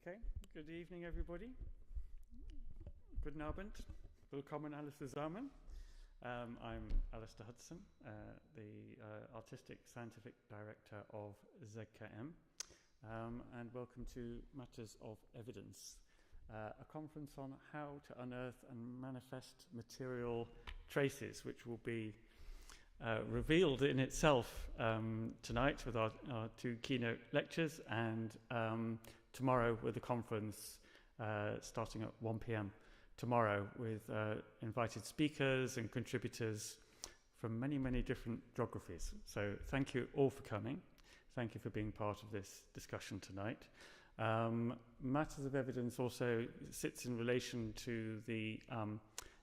Okay, good evening everybody. Guten Abend. Willkommen alle zusammen. I'm Alistair Hudson, the Artistic Scientific Director of ZKM, and welcome to Matters of Evidence, a conference on how to unearth and manifest material traces, which will be revealed in itself tonight with our two keynote lectures, and tomorrow with a conference starting at 1 p.m. tomorrow with invited speakers and contributors from many, many different geographies. So thank you all for coming. Thank you for being part of this discussion tonight. Matters of Evidence also sits in relation to the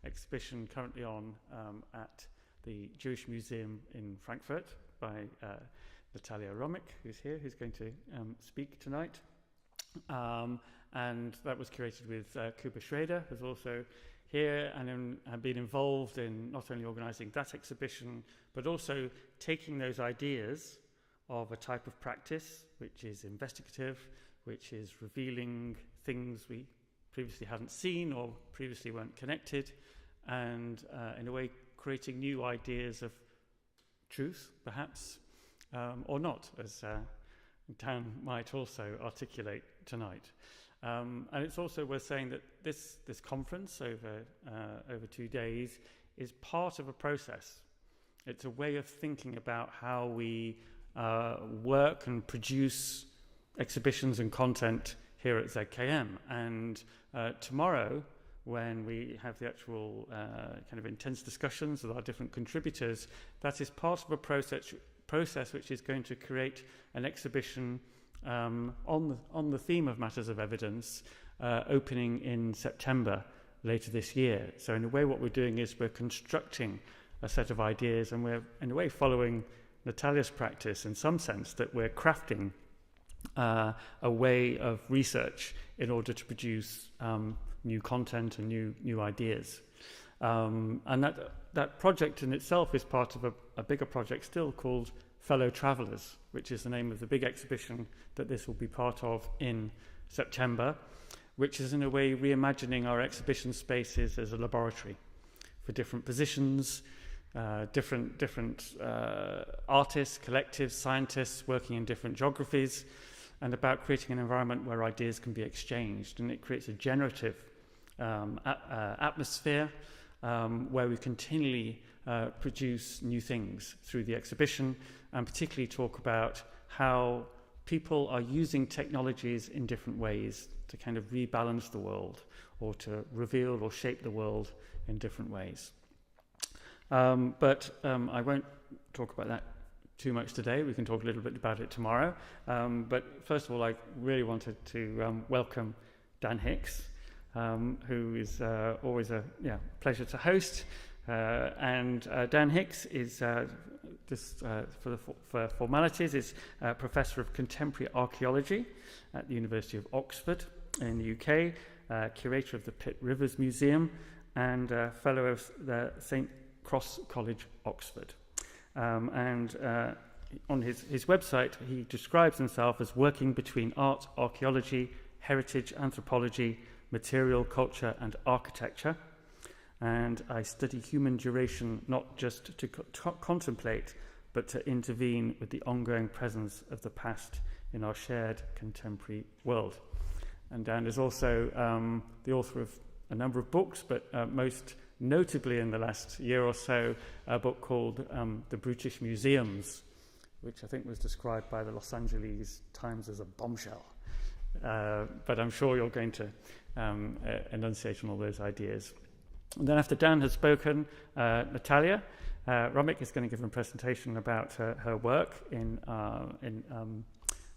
exhibition currently on at the Jewish Museum in Frankfurt by Natalia Romik, who's here, who's going to speak tonight. And that was curated with Kuba Schrader, who's also here and have been involved in not only organising that exhibition, but also taking those ideas of a type of practice which is investigative, which is revealing things we previously hadn't seen or previously weren't connected, and in a way creating new ideas of truth, perhaps, or not, as Dan might also articulate tonight. And it's also worth saying that this conference over 2 days is part of a process. It's a way of thinking about how we work and produce exhibitions and content here at ZKM. And tomorrow, when we have the actual kind of intense discussions with our different contributors, that is part of a process which is going to create an exhibition on the theme of Matters of Evidence, opening in September later this year. So in a way what we're doing is we're constructing a set of ideas, and we're in a way following Natalia's practice in some sense, that we're crafting a way of research in order to produce new content and new ideas. And that project in itself is part of a bigger project still called Fellow Travellers, which is the name of the big exhibition that this will be part of in September, which is in a way reimagining our exhibition spaces as a laboratory for different positions, different artists, collectives, scientists working in different geographies, and about creating an environment where ideas can be exchanged. And it creates a generative atmosphere where we continually produce new things through the exhibition, and particularly talk about how people are using technologies in different ways to kind of rebalance the world or to reveal or shape the world in different ways. But I won't talk about that too much today. We can talk a little bit about it tomorrow. But first of all, I really wanted to welcome Dan Hicks, who is always a pleasure to host. And Dan Hicks is, for formalities, is Professor of Contemporary Archeology at the University of Oxford in the UK, curator of the Pitt Rivers Museum, and fellow of the St. Cross College, Oxford. And on his website, he describes himself as working between art, archaeology, heritage, anthropology, material, culture, and architecture. And I study human duration not just to contemplate, but to intervene with the ongoing presence of the past in our shared contemporary world. And Dan is also the author of a number of books, but most notably in the last year or so, a book called The Brutish Museums, which I think was described by the Los Angeles Times as a bombshell. But I'm sure you're going to enunciate on all those ideas. And then after Dan has spoken, Natalia Romik is going to give a presentation about her work in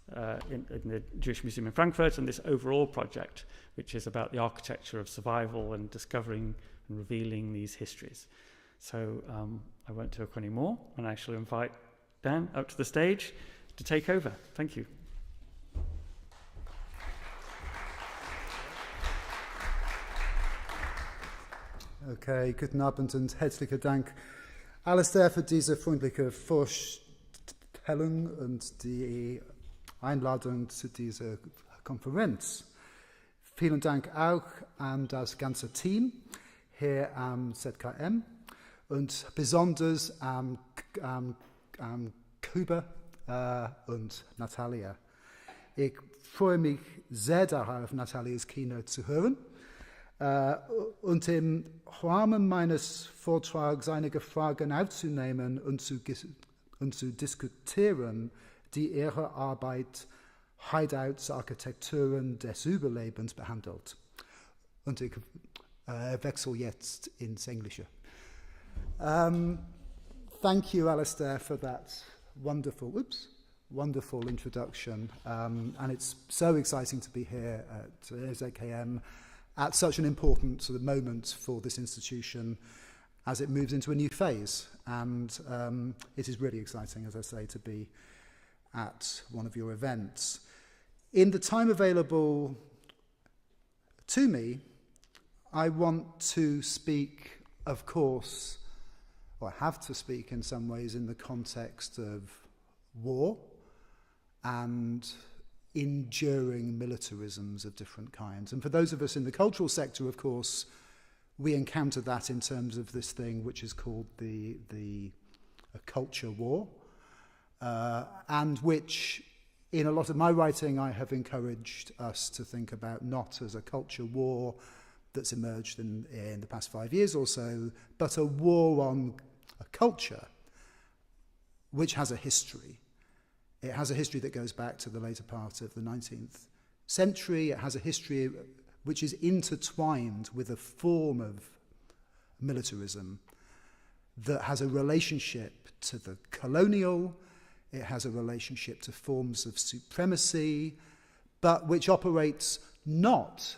the Jewish Museum in Frankfurt and this overall project, which is about the architecture of survival and discovering and revealing these histories. So I won't talk any more, and I shall invite Dan up to the stage to take over. Thank you. Okay, guten Abend und herzlichen Dank, Alistair, für diese freundliche Vorstellung und die Einladung zu dieser Konferenz. Vielen Dank auch an das ganze Team hier am ZKM und besonders am Kuba und Natalia. Ich freue mich sehr darauf, Natalias Keynote zu hören und im Rahmen meines Vortrags einige Fragen aufzunehmen und zu diskutieren, die ihre Arbeit Hideouts, Architekturen des Überlebens behandelt. Und ich wechsle jetzt ins Englische. Thank you, Alistair, for that wonderful introduction. And it's so exciting to be here at ZKM at such an important sort of moment for this institution as it moves into a new phase. And it is really exciting, as I say, to be at one of your events. In the time available to me, I want to speak, of course, or I have to speak in some ways in the context of war and enduring militarisms of different kinds. And for those of us in the cultural sector, of course, we encounter that in terms of this thing which is called the culture war, and which, in a lot of my writing, I have encouraged us to think about not as a culture war that's emerged in the past 5 years or so, but a war on a culture which has a history. It has a history that goes back to the later part of the 19th century. It has a history which is intertwined with a form of militarism that has a relationship to the colonial. It has a relationship to forms of supremacy, but which operates not,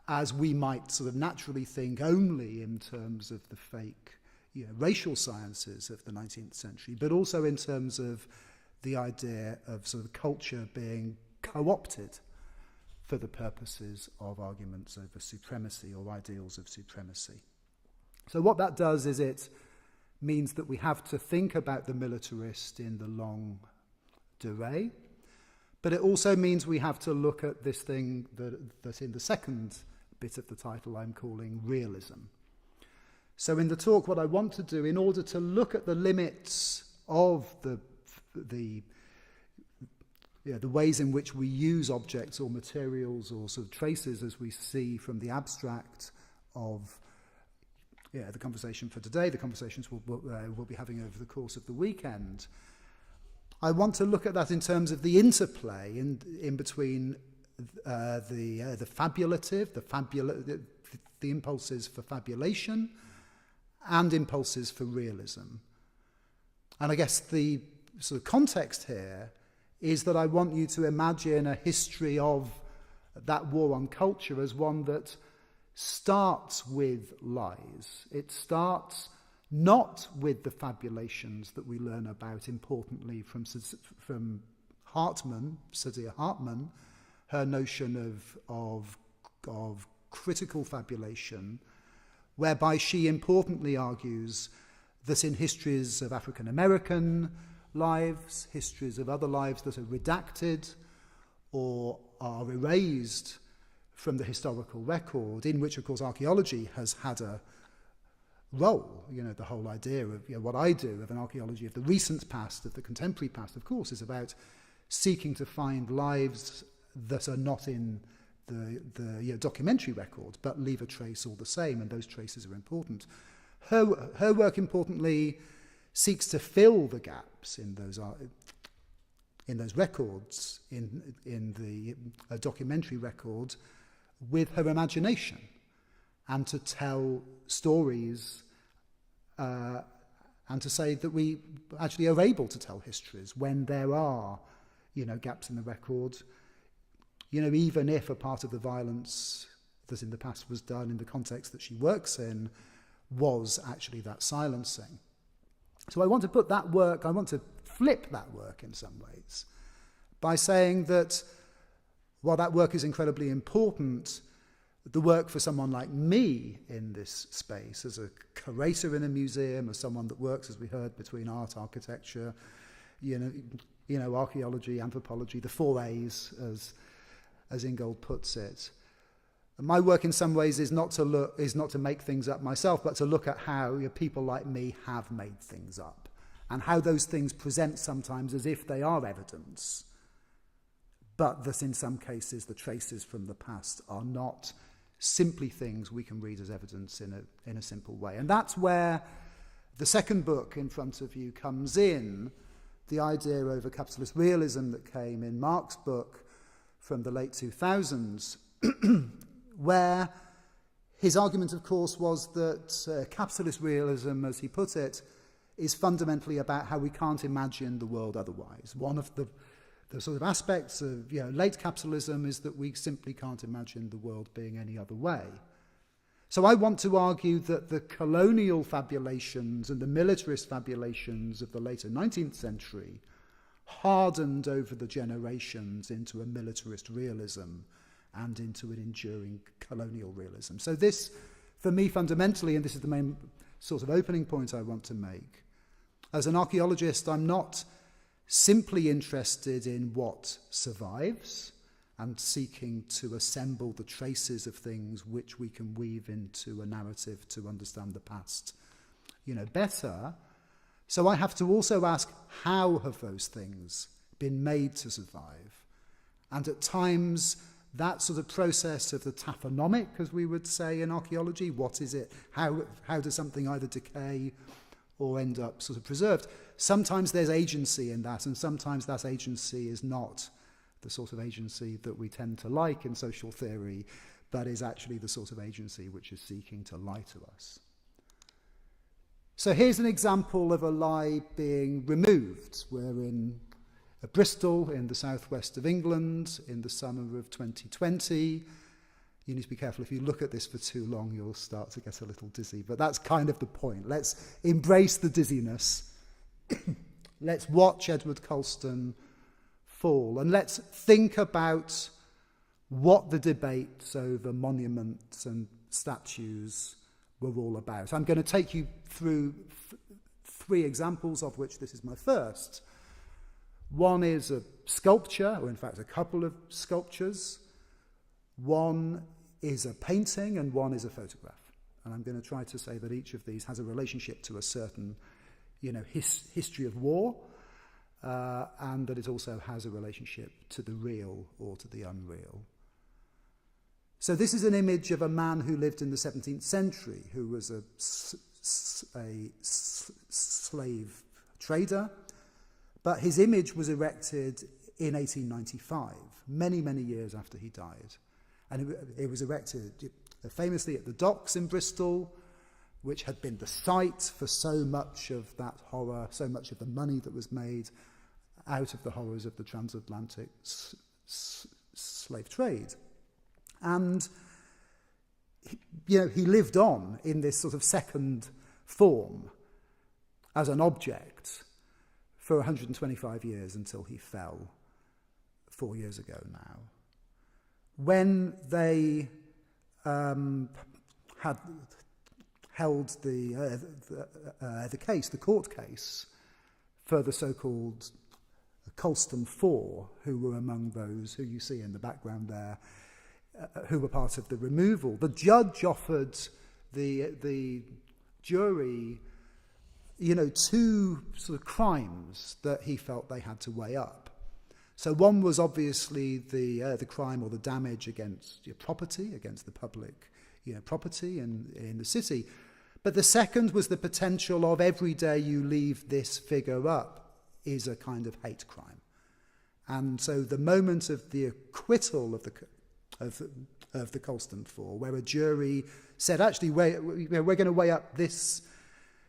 as we might sort of naturally think, only in terms of the fake racial sciences of the 19th century, but also in terms of the idea of sort of culture being co-opted for the purposes of arguments over supremacy or ideals of supremacy. So what that does is it means that we have to think about the militarist in the longue durée, but it also means we have to look at this thing that in the second bit of the title I'm calling realism. So in the talk, what I want to do, in order to look at the limits of the ways in which we use objects or materials or sort of traces as we see from the abstract of the conversation for today, the conversations we'll be having over the course of the weekend, I want to look at that in terms of the interplay in between the fabulative, the impulses for fabulation and impulses for realism. And I guess the sort of context here is that I want you to imagine a history of that war on culture as one that starts with lies. It starts not with the fabulations that we learn about, importantly, from Hartman, Saidiya Hartman, her notion of critical fabulation, whereby she importantly argues that in histories of African American lives, histories of other lives that are redacted or are erased from the historical record, in which, of course, archaeology has had a role. The whole idea of what I do of an archaeology of the recent past, of the contemporary past, of course, is about seeking to find lives that are not in the documentary record, but leave a trace all the same, and those traces are important. Her work, importantly, seeks to fill the gaps in those records, in the documentary record, with her imagination, and to tell stories, and to say that we actually are able to tell histories when there are, gaps in the record. Even if a part of the violence that in the past was done in the context that she works in was actually that silencing. So I want to flip that work in some ways by saying that while that work is incredibly important, the work for someone like me in this space, as a curator in a museum, as someone that works, as we heard, between art, architecture, archaeology, anthropology, the four A's, as Ingold puts it, My work in some ways is not to make things up myself, but to look at how people like me have made things up, and how those things present sometimes as if they are evidence, but that in some cases the traces from the past are not simply things we can read as evidence in a simple way. And that's where the second book in front of you comes in, the idea over capitalist realism that came in Mark's book from the late 2000s, where his argument, of course, was that capitalist realism, as he put it, is fundamentally about how we can't imagine the world otherwise. One of the sort of aspects of late capitalism is that we simply can't imagine the world being any other way. So I want to argue that the colonial fabulations and the militarist fabulations of the later 19th century hardened over the generations into a militarist realism and into an enduring colonial realism. So this, for me, fundamentally, and this is the main sort of opening point I want to make, as an archaeologist, I'm not simply interested in what survives and seeking to assemble the traces of things which we can weave into a narrative to understand the past, better. So I have to also ask, how have those things been made to survive? And at times, that sort of process of the taphonomic, as we would say in archaeology, what is it? How does something either decay or end up sort of preserved? Sometimes there's agency in that, and sometimes that agency is not the sort of agency that we tend to like in social theory, but is actually the sort of agency which is seeking to lie to us. So here's an example of a lie being removed. We're in Bristol in the southwest of England in the summer of 2020. You need to be careful. If you look at this for too long, you'll start to get a little dizzy. But that's kind of the point. Let's embrace the dizziness. Let's watch Edward Colston fall. And let's think about what the debates over monuments and statues were all about. I'm going to take you through three examples, of which this is my first. One is a sculpture, or in fact a couple of sculptures. One is a painting and one is a photograph. And I'm going to try to say that each of these has a relationship to a certain, history of war, and that it also has a relationship to the real or to the unreal. So this is an image of a man who lived in the 17th century, who was a slave trader, but his image was erected in 1895, many, many years after he died. And it was erected famously at the docks in Bristol, which had been the site for so much of that horror, so much of the money that was made out of the horrors of the transatlantic slave trade. And he lived on in this sort of second form as an object for 125 years until he fell 4 years ago now. When they had held the case, the court case, for the so-called Colston Four, who were among those who you see in the background there, who were part of the removal, the judge offered the jury, two sort of crimes that he felt they had to weigh up. So one was obviously the crime or the damage against your property, against the public, property in the city. But the second was the potential of every day you leave this figure up is a kind of hate crime. And so the moment of the acquittal of the Colston Four, where a jury said, actually, we're going to weigh up this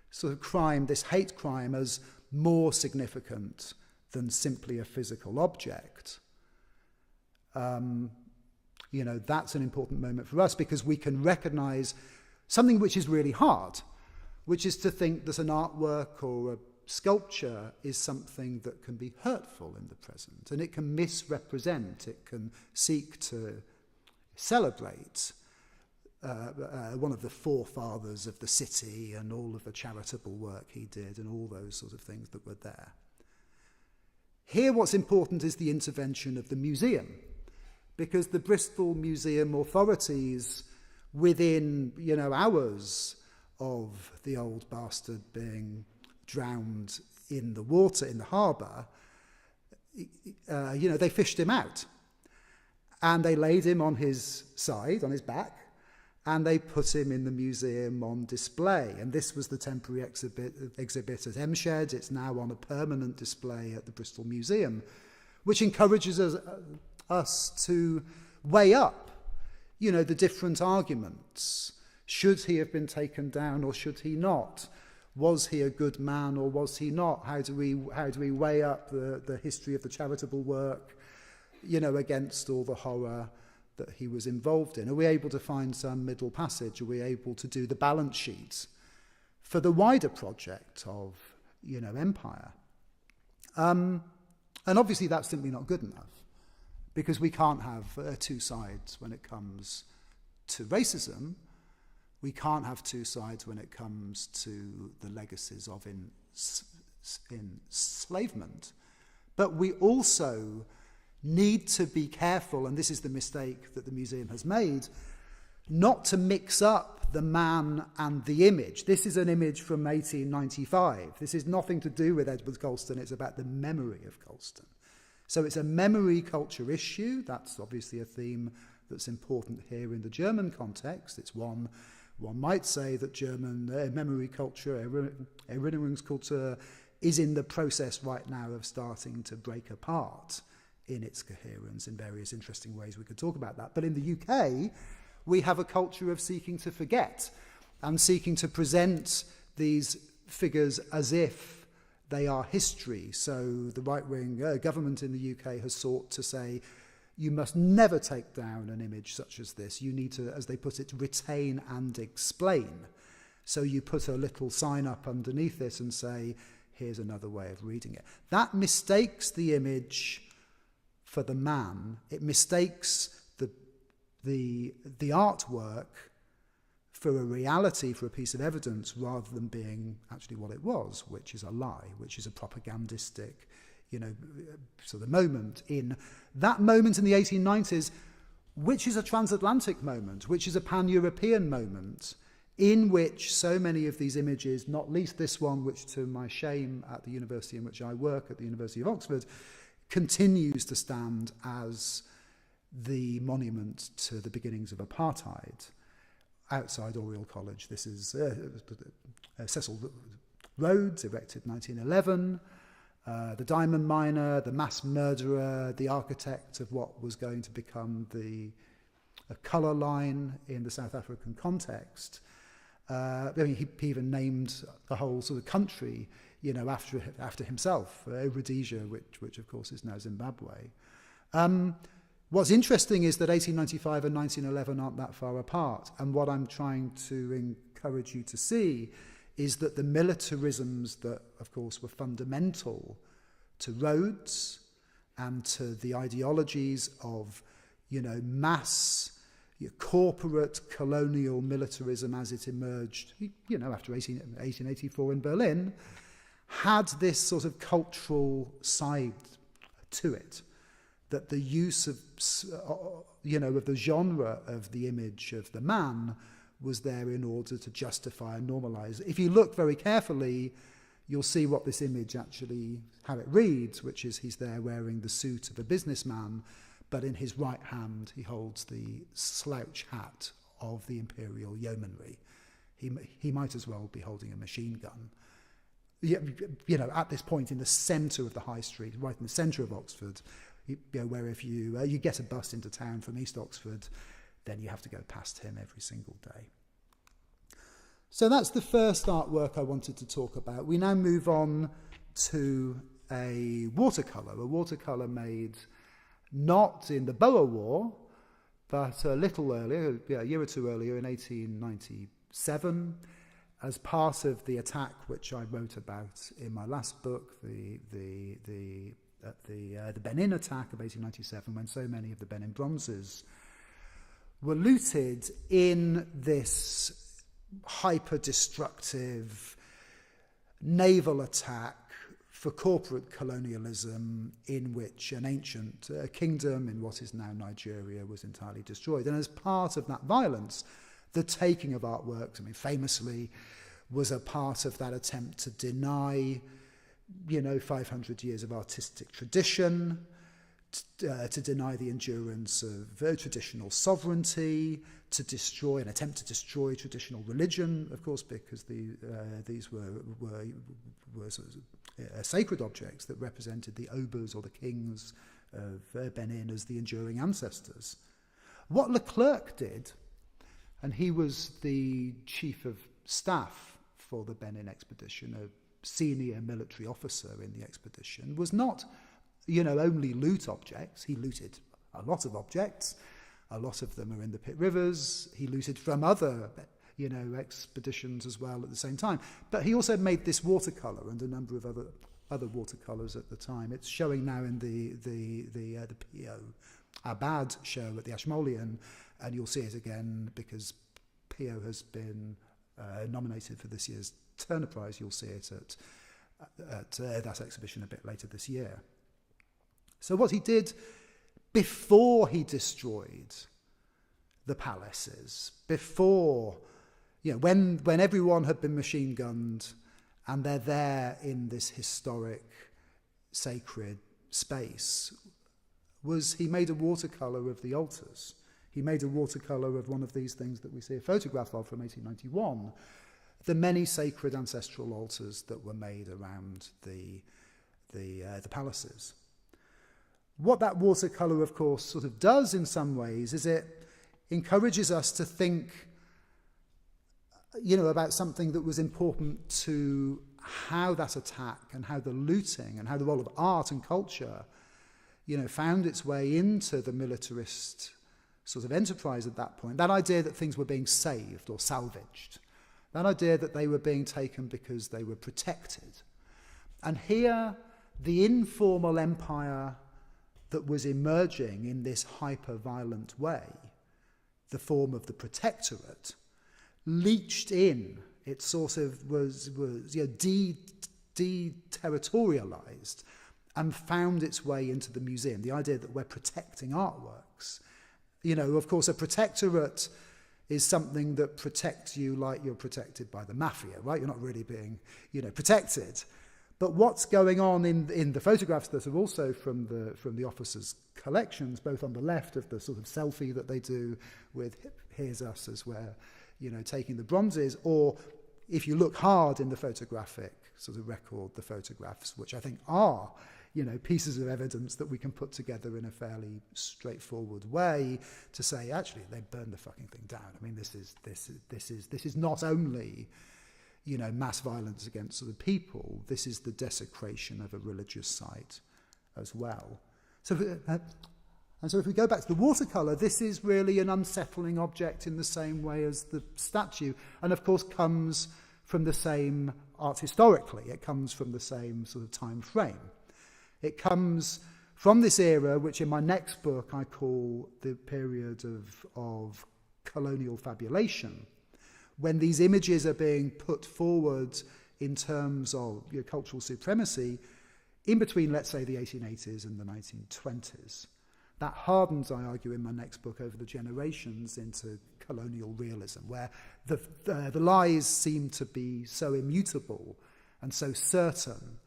sort of crime, this hate crime, as more significant than simply a physical object. That's an important moment for us because we can recognize something which is really hard, which is to think that an artwork or a sculpture is something that can be hurtful in the present, and it can misrepresent, it can seek to celebrate one of the forefathers of the city and all of the charitable work he did and all those sort of things that were there. Here what's important is the intervention of the museum, because the Bristol Museum authorities, within, hours of the old bastard being drowned in the water in the harbour, they fished him out. And they laid him on his side, on his back, and they put him in the museum on display. And this was the temporary exhibit at M-Shed. It's now on a permanent display at the Bristol Museum, which encourages us to weigh up, the different arguments. Should he have been taken down or should he not? Was he a good man or was he not? How do we weigh up the history of the charitable work, against all the horror that he was involved in? Are we able to find some middle passage? Are we able to do the balance sheet for the wider project of, empire? And obviously that's simply not good enough, because we can't have two sides when it comes to racism. We can't have two sides when it comes to the legacies of enslavement. But we also need to be careful, and this is the mistake that the museum has made, not to mix up the man and the image. This is an image from 1895. This is nothing to do with Edward Colston. It's about the memory of Colston. So it's a memory culture issue. That's obviously a theme that's important here in the German context. It's one might say that German memory culture, Erinnerungskultur, is in the process right now of starting to break apart in its coherence in various interesting ways. We could talk about that. But in the UK, we have a culture of seeking to forget and seeking to present these figures as if they are history. So the right-wing government in the UK has sought to say, you must never take down an image such as this. You need to, as they put it, retain and explain. So you put a little sign up underneath it and say, here's another way of reading it. That mistakes the image for the man. It mistakes the artwork for a reality, for a piece of evidence, rather than being actually what it was, which is a lie, which is a propagandistic, sort of moment. In that moment in the 1890s, which is a transatlantic moment, which is a pan-European moment, in which so many of these images, not least this one, which to my shame at the university in which I work, at the University of Oxford, continues to stand as the monument to the beginnings of apartheid outside Oriel College. This is Cecil Rhodes, erected 1911, the diamond miner, the mass murderer, the architect of what was going to become a colour line in the South African context. He even named the whole sort of country, after himself, Rhodesia, which of course is now Zimbabwe. What's interesting is that 1895 and 1911 aren't that far apart, and what I'm trying to encourage you to see is that the militarisms that, of course, were fundamental to Rhodes and to the ideologies of, mass, corporate colonial militarism as it emerged, after 1884 in Berlin, had this sort of cultural side to it, that the use of, of the genre of the image of the man was there in order to justify and normalize. If you look very carefully, you'll see what this image actually, how it reads, which is he's there wearing the suit of a businessman, but in his right hand he holds the slouch hat of the imperial yeomanry. He might as well be holding a machine gun. At this point in the centre of the high street, right in the centre of Oxford, where if you get a bus into town from East Oxford, then you have to go past him every single day. So that's the first artwork I wanted to talk about. We now move on to a watercolour made not in the Boer War, but a little earlier, a year or two earlier, in 1897, as part of the attack which I wrote about in my last book, the Benin attack of 1897, when so many of the Benin bronzes were looted in this hyper-destructive naval attack for corporate colonialism in which an ancient kingdom in what is now Nigeria was entirely destroyed. And as part of that violence, the taking of artworks, I mean, famously, was a part of that attempt to deny, 500 years of artistic tradition, to deny the endurance of traditional sovereignty, to destroy, an attempt to destroy traditional religion, of course, because these were sort of sacred objects that represented the obas or the kings of Benin as the enduring ancestors. What Leclerc did, and he was the chief of staff for the Benin expedition, a senior military officer in the expedition, was not, only loot objects. He looted a lot of objects. A lot of them are in the Pit Rivers. He looted from other, expeditions as well at the same time. But he also made this watercolour and a number of other watercolours at the time. It's showing now in the P.O. Abad show at the Ashmolean, and you'll see it again because P.O. has been nominated for this year's Turner Prize. You'll see it at that exhibition a bit later this year. So what he did before he destroyed the palaces, before, when everyone had been machine gunned and they're there in this historic, sacred space, was he made a watercolour of the altars. He made a watercolour of one of these things that we see a photograph of from 1891, the many sacred ancestral altars that were made around the palaces. What that watercolour, of course, sort of does in some ways is it encourages us to think, about something that was important to how that attack and how the looting and how the role of art and culture, found its way into the militarist sort of enterprise at that point. That idea that things were being saved or salvaged. That idea that they were being taken because they were protected. And here, the informal empire that was emerging in this hyper-violent way, the form of the protectorate, leached in. It sort of was de-territorialized and found its way into the museum. The idea that we're protecting artworks. Of course, a protectorate is something that protects you like you're protected by the mafia, right? You're not really being, protected. But what's going on in the photographs that are also from the officers' collections, both on the left of the sort of selfie that they do with "Here's us" as we're, taking the bronzes, or if you look hard in the photographic sort of record, the photographs, which I think are, pieces of evidence that we can put together in a fairly straightforward way to say, actually, they burned the fucking thing down. I mean, this is not only, mass violence against sort of people. This is the desecration of a religious site as well. So if we go back to the watercolour, this is really an unsettling object in the same way as the statue, and of course comes from the same art historically. It comes from the same sort of time frame. It comes from this era, which in my next book I call the period of colonial fabulation, when these images are being put forward in terms of cultural supremacy in between, let's say, the 1880s and the 1920s. That hardens, I argue, in my next book over the generations into colonial realism, where the lies seem to be so immutable and so certain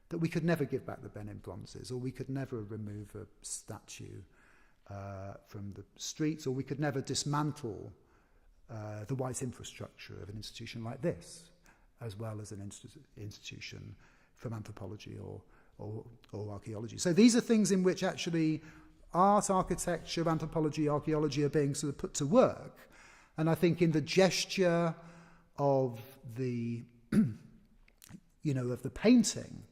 that we could never give back the Benin bronzes, or we could never remove a statue from the streets, or we could never dismantle the white infrastructure of an institution like this, as well as an institution from anthropology or archaeology. So these are things in which actually art, architecture, anthropology, archaeology are being sort of put to work. And I think in the gesture of the, of the painting,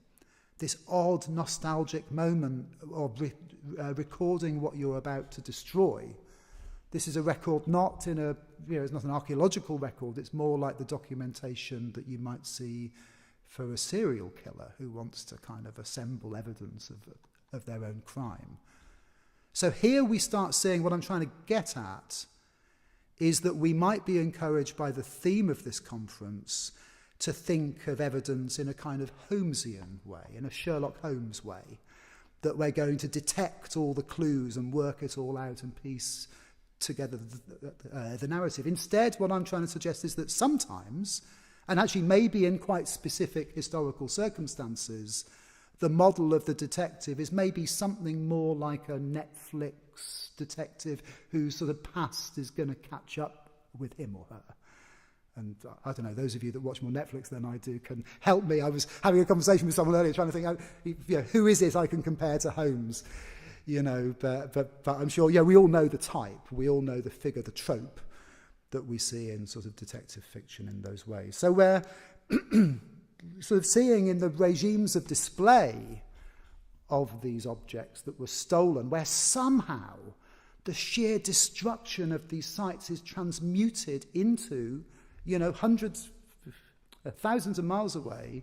this odd nostalgic moment of recording what you're about to destroy. This is a record not in a, it's not an archaeological record, it's more like the documentation that you might see for a serial killer who wants to kind of assemble evidence of their own crime. So here we start seeing what I'm trying to get at is that we might be encouraged by the theme of this conference to think of evidence in a kind of Holmesian way, in a Sherlock Holmes way, that we're going to detect all the clues and work it all out and piece together the narrative. Instead, what I'm trying to suggest is that sometimes, and actually maybe in quite specific historical circumstances, the model of the detective is maybe something more like a Netflix detective whose sort of past is going to catch up with him or her. And I don't know, those of you that watch more Netflix than I do can help me. I was having a conversation with someone earlier trying to think, who is it I can compare to Holmes? But I'm sure, we all know the type. We all know the figure, the trope that we see in sort of detective fiction in those ways. So we're sort of seeing in the regimes of display of these objects that were stolen, where somehow the sheer destruction of these sites is transmuted into, hundreds, thousands of miles away,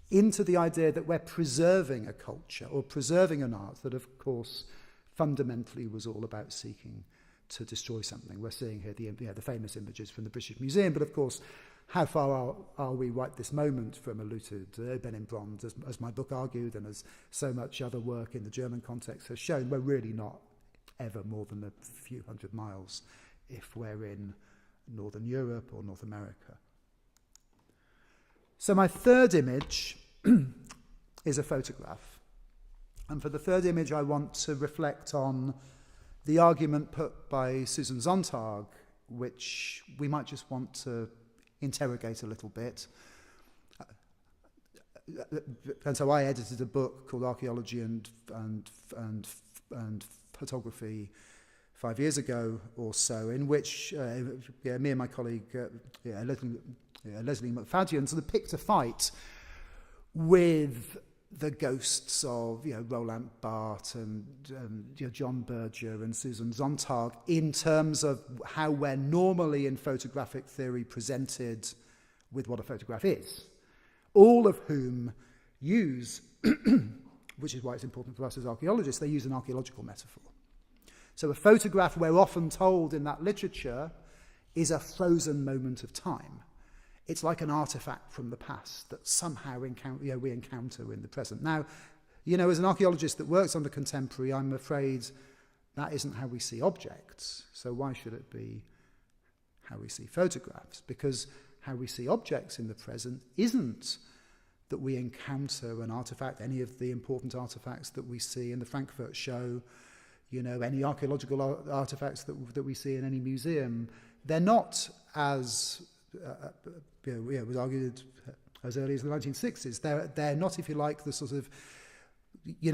into the idea that we're preserving a culture or preserving an art that, of course, fundamentally was all about seeking to destroy something. We're seeing here the famous images from the British Museum, but of course, how far are we right this moment from a looted Benin bronze, as my book argued, and as so much other work in the German context has shown? We're really not ever more than a few hundred miles if we're in Northern Europe or North America. So my third image is a photograph. And for the third image, I want to reflect on the argument put by Susan Sontag, which we might just want to interrogate a little bit. And so I edited a book called Archeology and Photography 5 years ago or so, in which me and my colleague Leslie McFadden sort of picked a fight with the ghosts of Roland Barthes and John Berger and Susan Sontag in terms of how we're normally in photographic theory presented with what a photograph is, all of whom use, which is why it's important for us as archaeologists, they use an archaeological metaphor. So a photograph, we're often told in that literature, is a frozen moment of time. It's like an artifact from the past that somehow we encounter in the present. Now, as an archaeologist that works on the contemporary, I'm afraid that isn't how we see objects. So why should it be how we see photographs? Because how we see objects in the present isn't that we encounter an artifact, any of the important artifacts that we see in the Frankfurt show, any archaeological artifacts that we see in any museum. They're not as... it was argued as early as the 1960s. They're not, if you like, the sort of,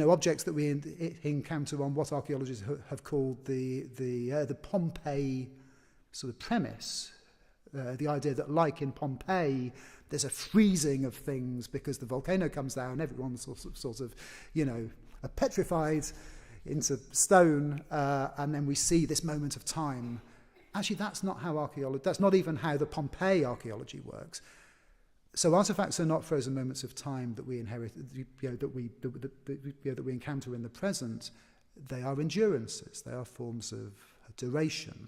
objects that we encounter on what archaeologists have called the Pompeii sort of premise. The idea that, like in Pompeii, there's a freezing of things because the volcano comes down, everyone's sort of petrified into stone, and then we see this moment of time. Actually, that's not how archaeology. That's not even how the Pompeii archaeology works. So artifacts are not frozen moments of time that we inherit, that we encounter in the present. They are endurances. They are forms of duration,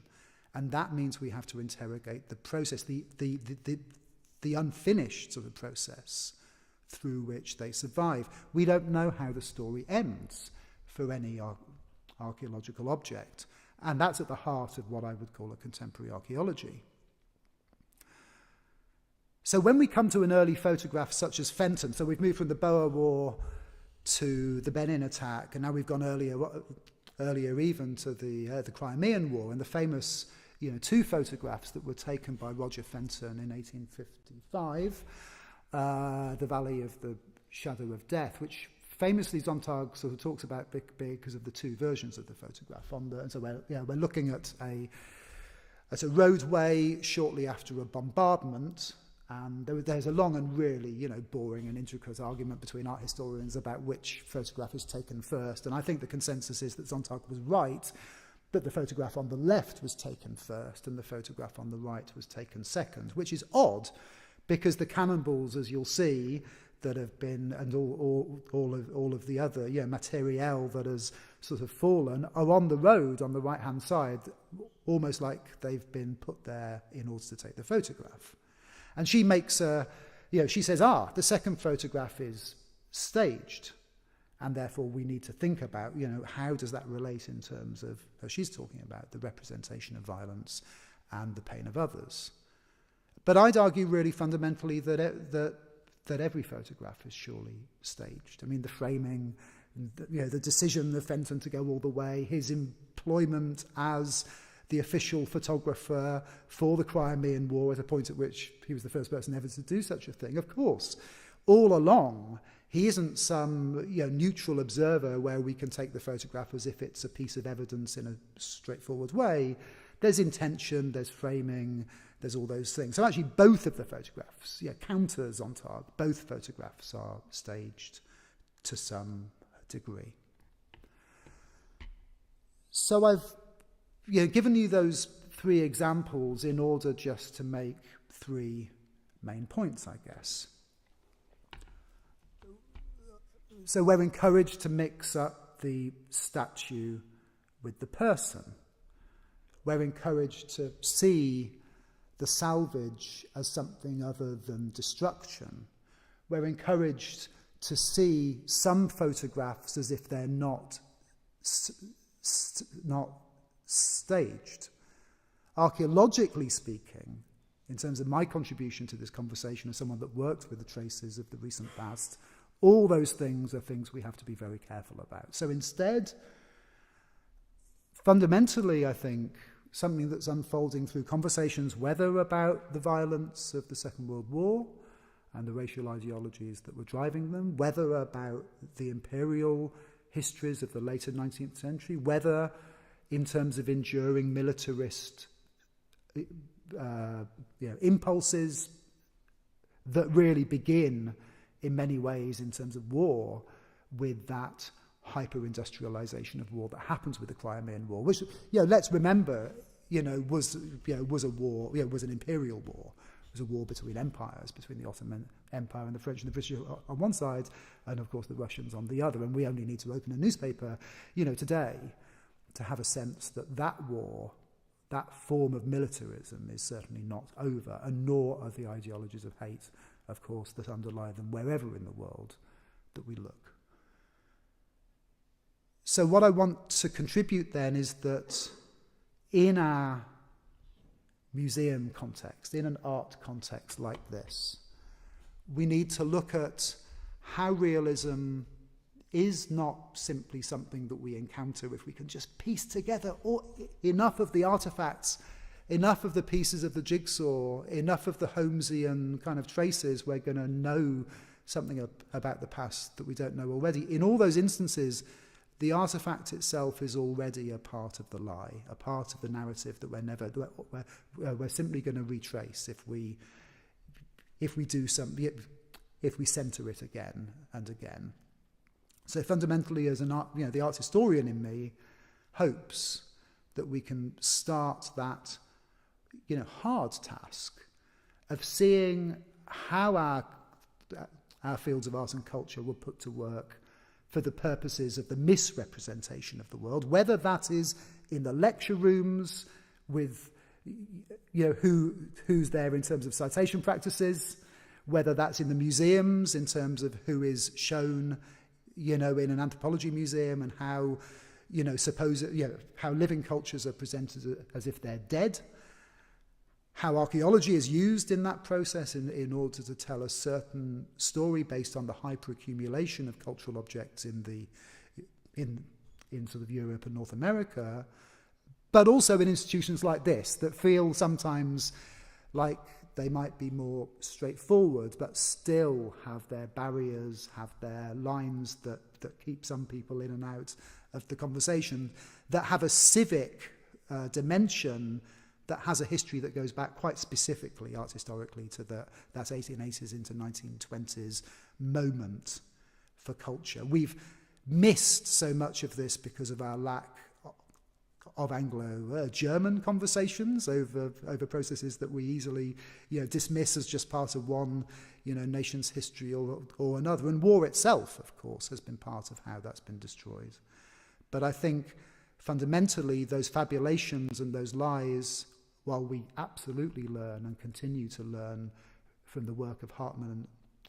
and that means we have to interrogate the process, the unfinished sort of process through which they survive. We don't know how the story ends for any archaeological object. And that's at the heart of what I would call a contemporary archaeology. So when we come to an early photograph such as Fenton, so we've moved from the Boer War to the Benin attack, and now we've gone earlier even to the Crimean War, and the famous two photographs that were taken by Roger Fenton in 1855, the Valley of the Shadow of Death, which famously Sontag sort of talks about because of the two versions of the photograph. And so we're looking at a roadway shortly after a bombardment, and there's a long and really boring and intricate argument between art historians about which photograph is taken first. And I think the consensus is that Sontag was right, that the photograph on the left was taken first and the photograph on the right was taken second, which is odd because the cannonballs, as you'll see, that have been, and all of the other materiel that has sort of fallen, are on the road on the right-hand side, almost like they've been put there in order to take the photograph. And she makes a she says, the second photograph is staged, and therefore we need to think about, how does that relate in terms of, she's talking about the representation of violence and the pain of others. But I'd argue really fundamentally that every photograph is surely staged. I mean, the framing, the decision of Fenton to go all the way, his employment as the official photographer for the Crimean War at a point at which he was the first person ever to do such a thing. Of course, all along, he isn't some neutral observer where we can take the photograph as if it's a piece of evidence in a straightforward way. There's intention, there's framing, there's all those things. So actually both of the photographs, counters on target, both photographs are staged to some degree. So I've given you those three examples in order just to make three main points, I guess. So we're encouraged to mix up the statue with the person. We're encouraged to see the salvage as something other than destruction. We're encouraged to see some photographs as if they're not staged. Archaeologically speaking, in terms of my contribution to this conversation as someone that worked with the traces of the recent past, all those things are things we have to be very careful about. So instead, fundamentally, I think, something that's unfolding through conversations, whether about the violence of the Second World War and the racial ideologies that were driving them, whether about the imperial histories of the later 19th century, whether in terms of enduring militarist impulses that really begin in many ways in terms of war with that hyper-industrialization of war that happens with the Crimean War, which, let's remember, was a war, was an imperial war. It was a war between empires, between the Ottoman Empire and the French and the British on one side, and of course the Russians on the other. And we only need to open a newspaper, today to have a sense that that war, that form of militarism is certainly not over, and nor are the ideologies of hate, of course, that underlie them wherever in the world that we look. So what I want to contribute then is that in our museum context, in an art context like this, we need to look at how realism is not simply something that we encounter if we can just piece together enough of the artifacts, enough of the pieces of the jigsaw, enough of the Holmesian kind of traces, we're going to know something about the past that we don't know already. In all those instances, the artifact itself is already a part of the lie, a part of the narrative that we're simply going to retrace if we center it again and again. So fundamentally, as an art, the art historian in me hopes that we can start that, hard task of seeing how our fields of art and culture were put to work for the purposes of the misrepresentation of the world, whether that is in the lecture rooms with, who's there in terms of citation practices, whether that's in the museums in terms of who is shown, in an anthropology museum and how, how living cultures are presented as if they're dead, how archaeology is used in that process in order to tell a certain story based on the hyperaccumulation of cultural objects in sort of Europe and North America, but also in institutions like this that feel sometimes like they might be more straightforward, but still have their barriers, have their lines that keep some people in and out of the conversation, that have a civic dimension that has a history that goes back quite specifically, art historically, to that 1880s into 1920s moment for culture. We've missed so much of this because of our lack of Anglo-German conversations over processes that we easily dismiss as just part of one nation's history or another. And war itself, of course, has been part of how that's been destroyed. But I think fundamentally those fabulations and those lies, while we absolutely learn and continue to learn from the work of Hartmann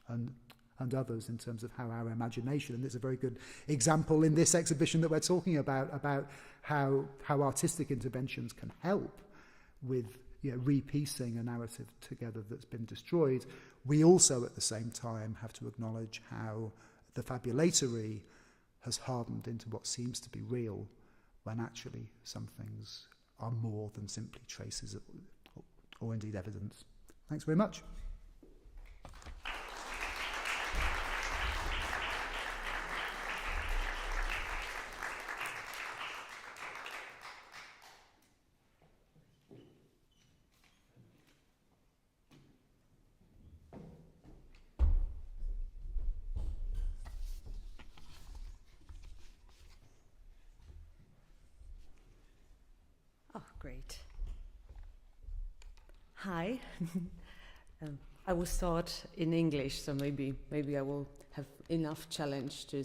and others in terms of how our imagination, and it's a very good example in this exhibition that we're talking about how artistic interventions can help with repiecing a narrative together that's been destroyed. We also at the same time have to acknowledge how the fabulatory has hardened into what seems to be real, when actually some things are more than simply traces or indeed evidence. Thanks very much. Great. Hi. I will start in English, so maybe I will have enough challenge to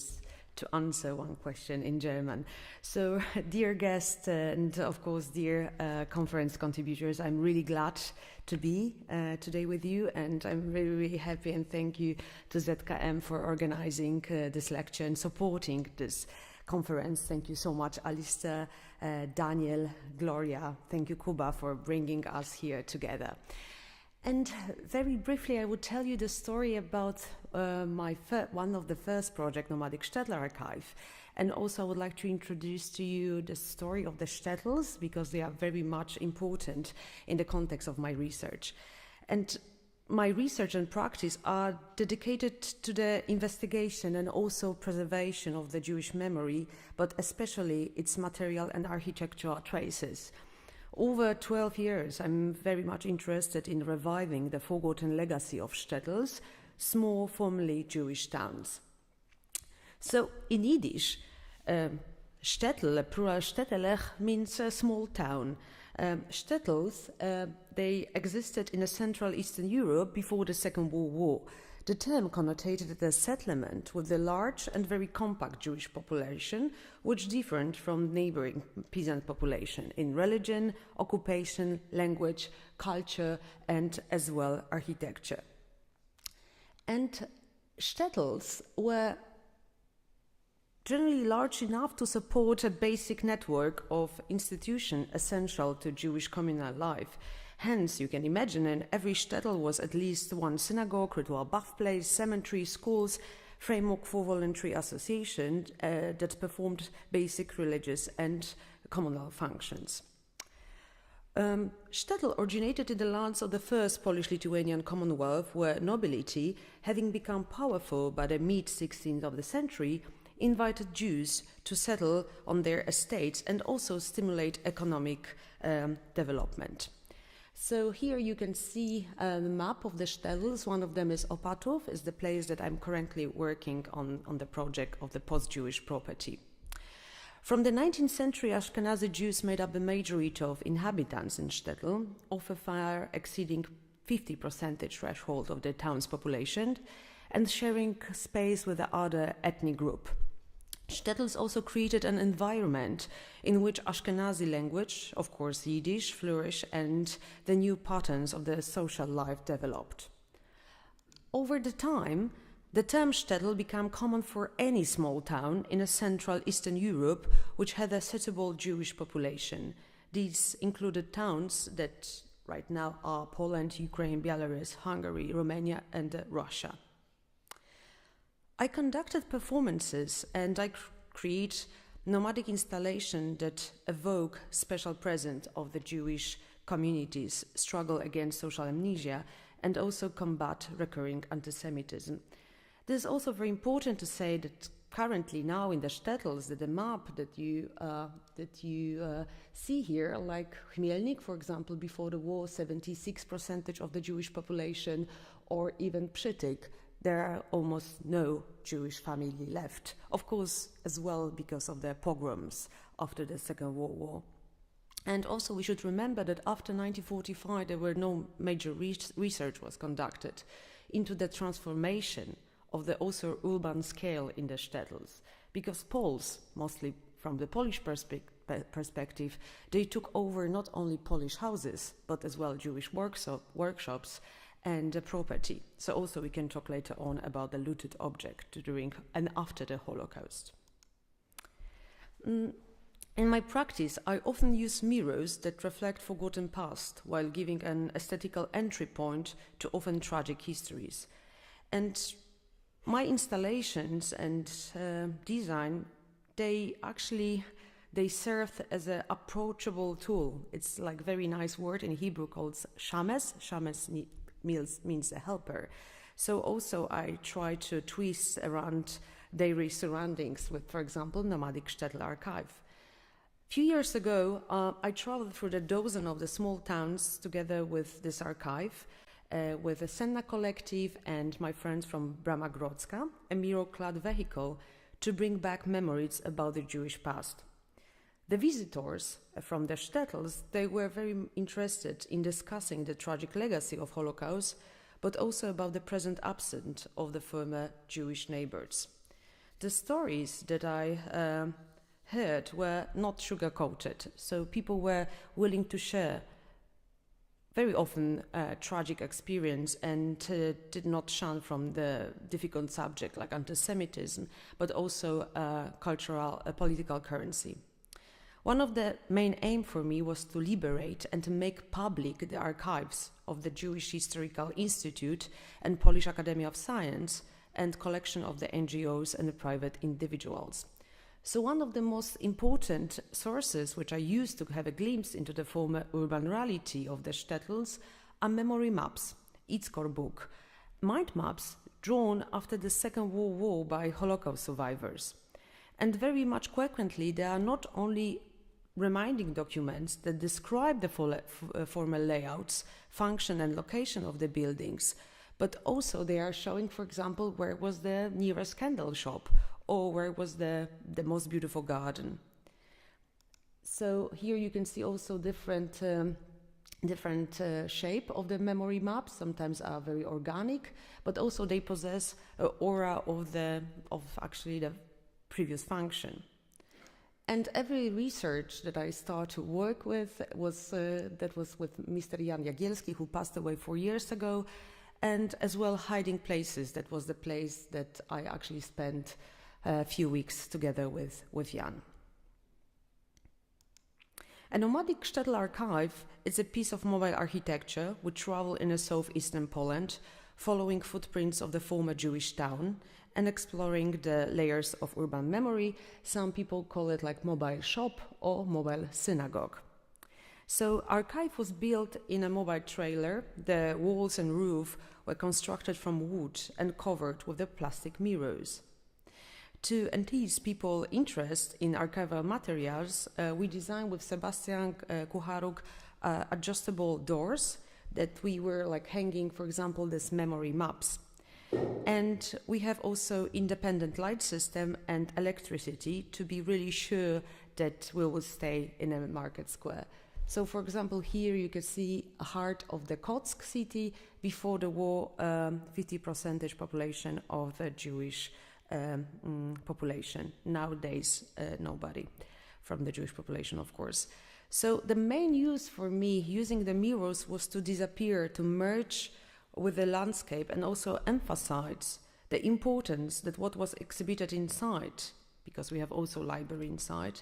answer one question in German. So, dear guests and of course dear conference contributors, I'm really glad to be today with you, and I'm really, really happy, and thank you to ZKM for organizing this lecture and supporting this conference. Thank you so much, Alistair, Daniel, Gloria. Thank you, Kuba, for bringing us here together. And very briefly, I would tell you the story about one of the first project, Nomadic Shtetl Archive. And also I would like to introduce to you the story of the shtetls, because they are very much important in the context of my research. And my research and practice are dedicated to the investigation and also preservation of the Jewish memory, but especially its material and architectural traces. Over 12 years, I'm very much interested in reviving the forgotten legacy of shtetls, small formerly Jewish towns. So in Yiddish, shtetl, plural shtetelech, means a small town. Shtetls, they existed in Central Eastern Europe before the Second World War. The term connotated a settlement with a large and very compact Jewish population, which differed from neighboring peasant population in religion, occupation, language, culture, and as well architecture. And shtetls were generally large enough to support a basic network of institutions essential to Jewish communal life. Hence, you can imagine in every shtetl was at least one synagogue, ritual bath place, cemetery, schools, framework for voluntary association that performed basic religious and communal functions. Shtetl originated in the lands of the first Polish-Lithuanian Commonwealth, where nobility, having become powerful by the mid-16th of the century, invited Jews to settle on their estates and also stimulate economic development. So here you can see the map of the shtetls. One of them is Opatów, is the place that I'm currently working on the project of the post-Jewish property. From the 19th century, Ashkenazi Jews made up the majority of inhabitants in shtetl, often far exceeding 50% threshold of the town's population, and sharing space with the other ethnic group. Shtetls also created an environment in which Ashkenazi language, of course Yiddish, flourished, and the new patterns of the social life developed. Over the time, the term shtetl became common for any small town in a Central Eastern Europe which had a suitable Jewish population. These included towns that right now are Poland, Ukraine, Belarus, Hungary, Romania, and Russia. I conducted performances and I create nomadic installations that evoke special presence of the Jewish communities, struggle against social amnesia, and also combat recurring anti-Semitism. This is also very important to say that currently now in the shtetls, that the map that you see here, like Chmielnik, for example, before the war, 76% of the Jewish population, or even Przytyk, there are almost no Jewish family left. Of course, as well because of the pogroms after the Second World War. And also we should remember that after 1945 there were no major research was conducted into the transformation of the also urban scale in the shtetls, because Poles, mostly from the Polish perspective, they took over not only Polish houses, but as well Jewish workshops, and property. So also we can talk later on about the looted object during and after the Holocaust. In my practice, I often use mirrors that reflect forgotten past while giving an aesthetical entry point to often tragic histories. And my installations and design, they serve as an approachable tool. It's like a very nice word in Hebrew called shames. Shames means a helper. So also I try to twist around daily surroundings with, for example, nomadic shtetl archive. A few years ago, I traveled through the dozen of the small towns together with this archive, with the Senna Collective and my friends from Brama Grodzka, a mirror-clad vehicle to bring back memories about the Jewish past. The visitors from the shtetls, they were very interested in discussing the tragic legacy of Holocaust, but also about the present absence of the former Jewish neighbors. The stories that I heard were not sugar-coated, so people were willing to share very often tragic experience and did not shun from the difficult subject like anti-Semitism, but also political currency. One of the main aims for me was to liberate and to make public the archives of the Jewish Historical Institute and Polish Academy of Science and collection of the NGOs and the private individuals. So one of the most important sources which I used to have a glimpse into the former urban reality of the shtetls are memory maps, Itzkor book, mind maps drawn after the Second World War by Holocaust survivors. And very much frequently, they are not only reminding documents that describe the former layouts, function and location of the buildings, but also they are showing, for example, where was the nearest candle shop or where was the most beautiful garden. So here you can see also different shape of the memory maps. Sometimes are very organic, but also they possess an aura of actually the previous function. And every research that I started to work with was with Mr. Jan Jagielski, who passed away 4 years ago, and as well Hiding Places. That was the place that I actually spent a few weeks together with Jan. A nomadic shtetl archive is a piece of mobile architecture which travels in a southeastern Poland, following footprints of the former Jewish town and exploring the layers of urban memory. Some people call it like mobile shop or mobile synagogue. So archive was built in a mobile trailer. The walls and roof were constructed from wood and covered with the plastic mirrors. To enhance people's interest in archival materials, we designed with Sebastian Kucharuk adjustable doors that we were like hanging, for example, these memory maps. And we have also independent light system and electricity to be really sure that we will stay in a market square. So, for example, here you can see a heart of the Kotsk city. Before the war, 50% population of the Jewish population. Nowadays, nobody from the Jewish population, of course. So the main use for me using the mirrors was to disappear, to merge with the landscape and also emphasize the importance that what was exhibited inside, because we have also library inside,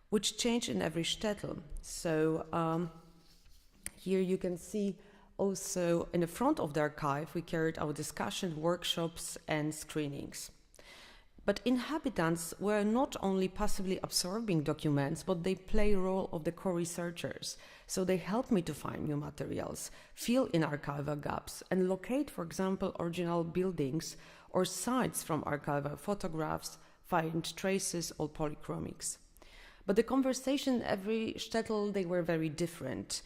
which changed in every shtetl. So here you can see also in the front of the archive, we carried out discussion, workshops and screenings. But inhabitants were not only passively absorbing documents, but they play a role of the co-researchers. So they helped me to find new materials, fill in archival gaps, and locate, for example, original buildings or sites from archival photographs, find traces or polychromics. But the conversation every shtetl, they were very different.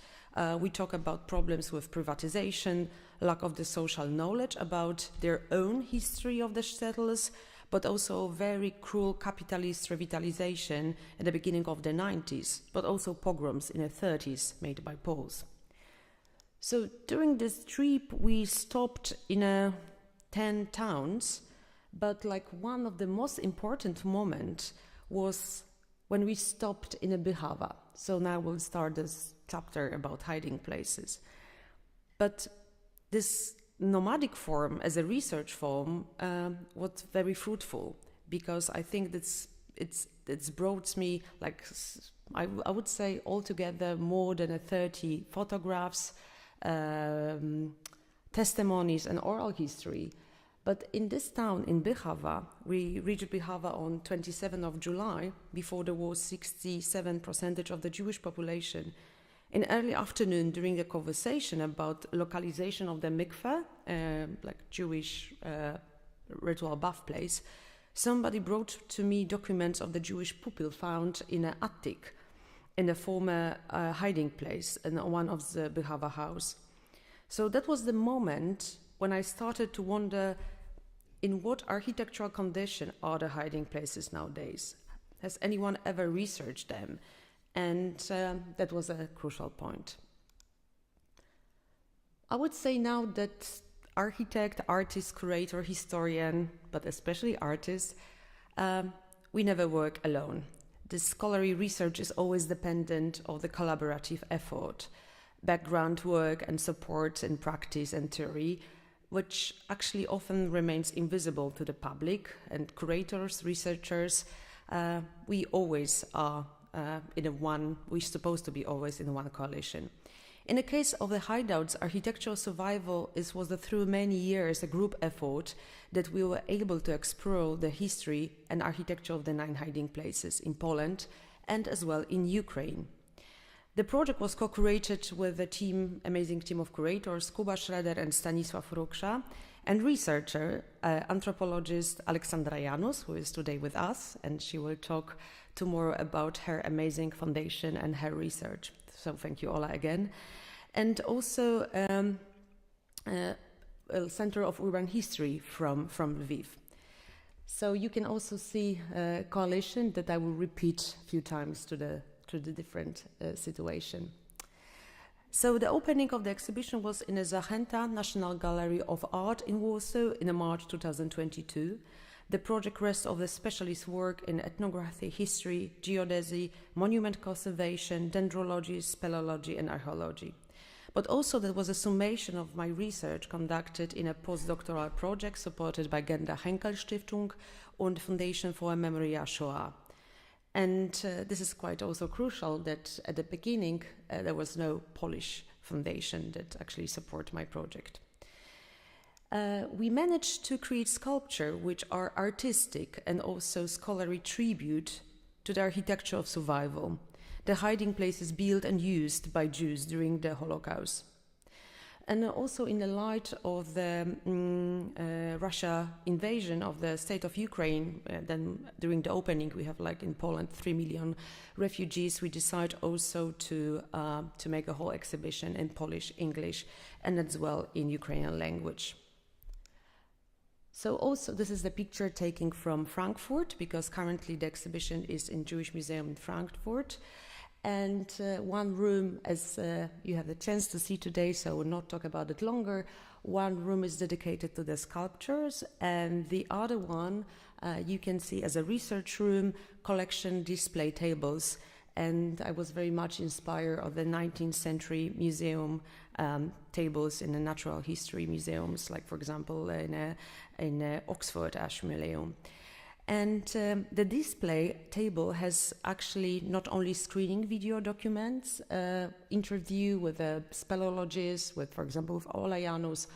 We talk about problems with privatization, lack of the social knowledge about their own history of the shtetls, but also very cruel capitalist revitalization at the beginning of the 90s, but also pogroms in the 30s made by Poles. So during this trip, we stopped in 10 towns, but like one of the most important moments was when we stopped in a Byhawa. So now we'll start this chapter about hiding places. But this nomadic form as a research form was very fruitful, because I think it's brought me, like, I would say altogether more than 30 photographs, testimonies and oral history. But in this town, in Bychawa, we reached Bychawa on 27th of July, before there was 67% of the Jewish population. In early afternoon, during a conversation about localization of the mikveh, like Jewish ritual bath place, somebody brought to me documents of the Jewish pupil found in an attic, in a former hiding place in one of the Bychawa house. So that was the moment when I started to wonder, in what architectural condition are the hiding places nowadays? Has anyone ever researched them? And that was a crucial point. I would say now that architect, artist, curator, historian, but especially artist, we never work alone. The scholarly research is always dependent on the collaborative effort, background work and support in practice and theory, which actually often remains invisible to the public and curators, researchers. We always are we're supposed to be always in one coalition. In the case of the Hideouts, architectural survival was through many years a group effort that we were able to explore the history and architecture of the 9 hiding places in Poland and as well in Ukraine. The project was co-curated with a amazing team of curators, Kuba Schroeder and Stanisław Ruksza, and researcher, anthropologist Aleksandra Janus, who is today with us, and she will talk tomorrow about her amazing foundation and her research. So thank you, Ola, again. And also a Center of Urban History from Lviv. So you can also see a coalition that I will repeat a few times to the different situation. So the opening of the exhibition was in the Zachęta National Gallery of Art in Warsaw in March 2022. The project rests of the specialist work in ethnography, history, geodesy, monument conservation, dendrology, speleology, and archaeology. But also there was a summation of my research conducted in a postdoctoral project supported by Genda Henkel Stiftung and Foundation for Memoria Shoah. And this is quite also crucial that at the beginning there was no Polish foundation that actually support my project. We managed to create sculpture which are artistic and also scholarly tribute to the architecture of survival, the hiding places built and used by Jews during the Holocaust. And also in the light of the Russia invasion of the state of Ukraine, then during the opening we have, like in Poland, 3 million refugees. We decided also to make a whole exhibition in Polish, English, and as well in Ukrainian language. So also this is the picture taken from Frankfurt, because currently the exhibition is in Jewish Museum in Frankfurt. And one room, as you have the chance to see today, so I will not talk about it longer, one room is dedicated to the sculptures, and the other one you can see as a research room, collection, display tables. And I was very much inspired of the 19th century museum tables in the natural history museums, like for example in Oxford Ashmolean. And the display table has actually not only screening video documents, interview with speleologists, with, for example, with Ola Janus,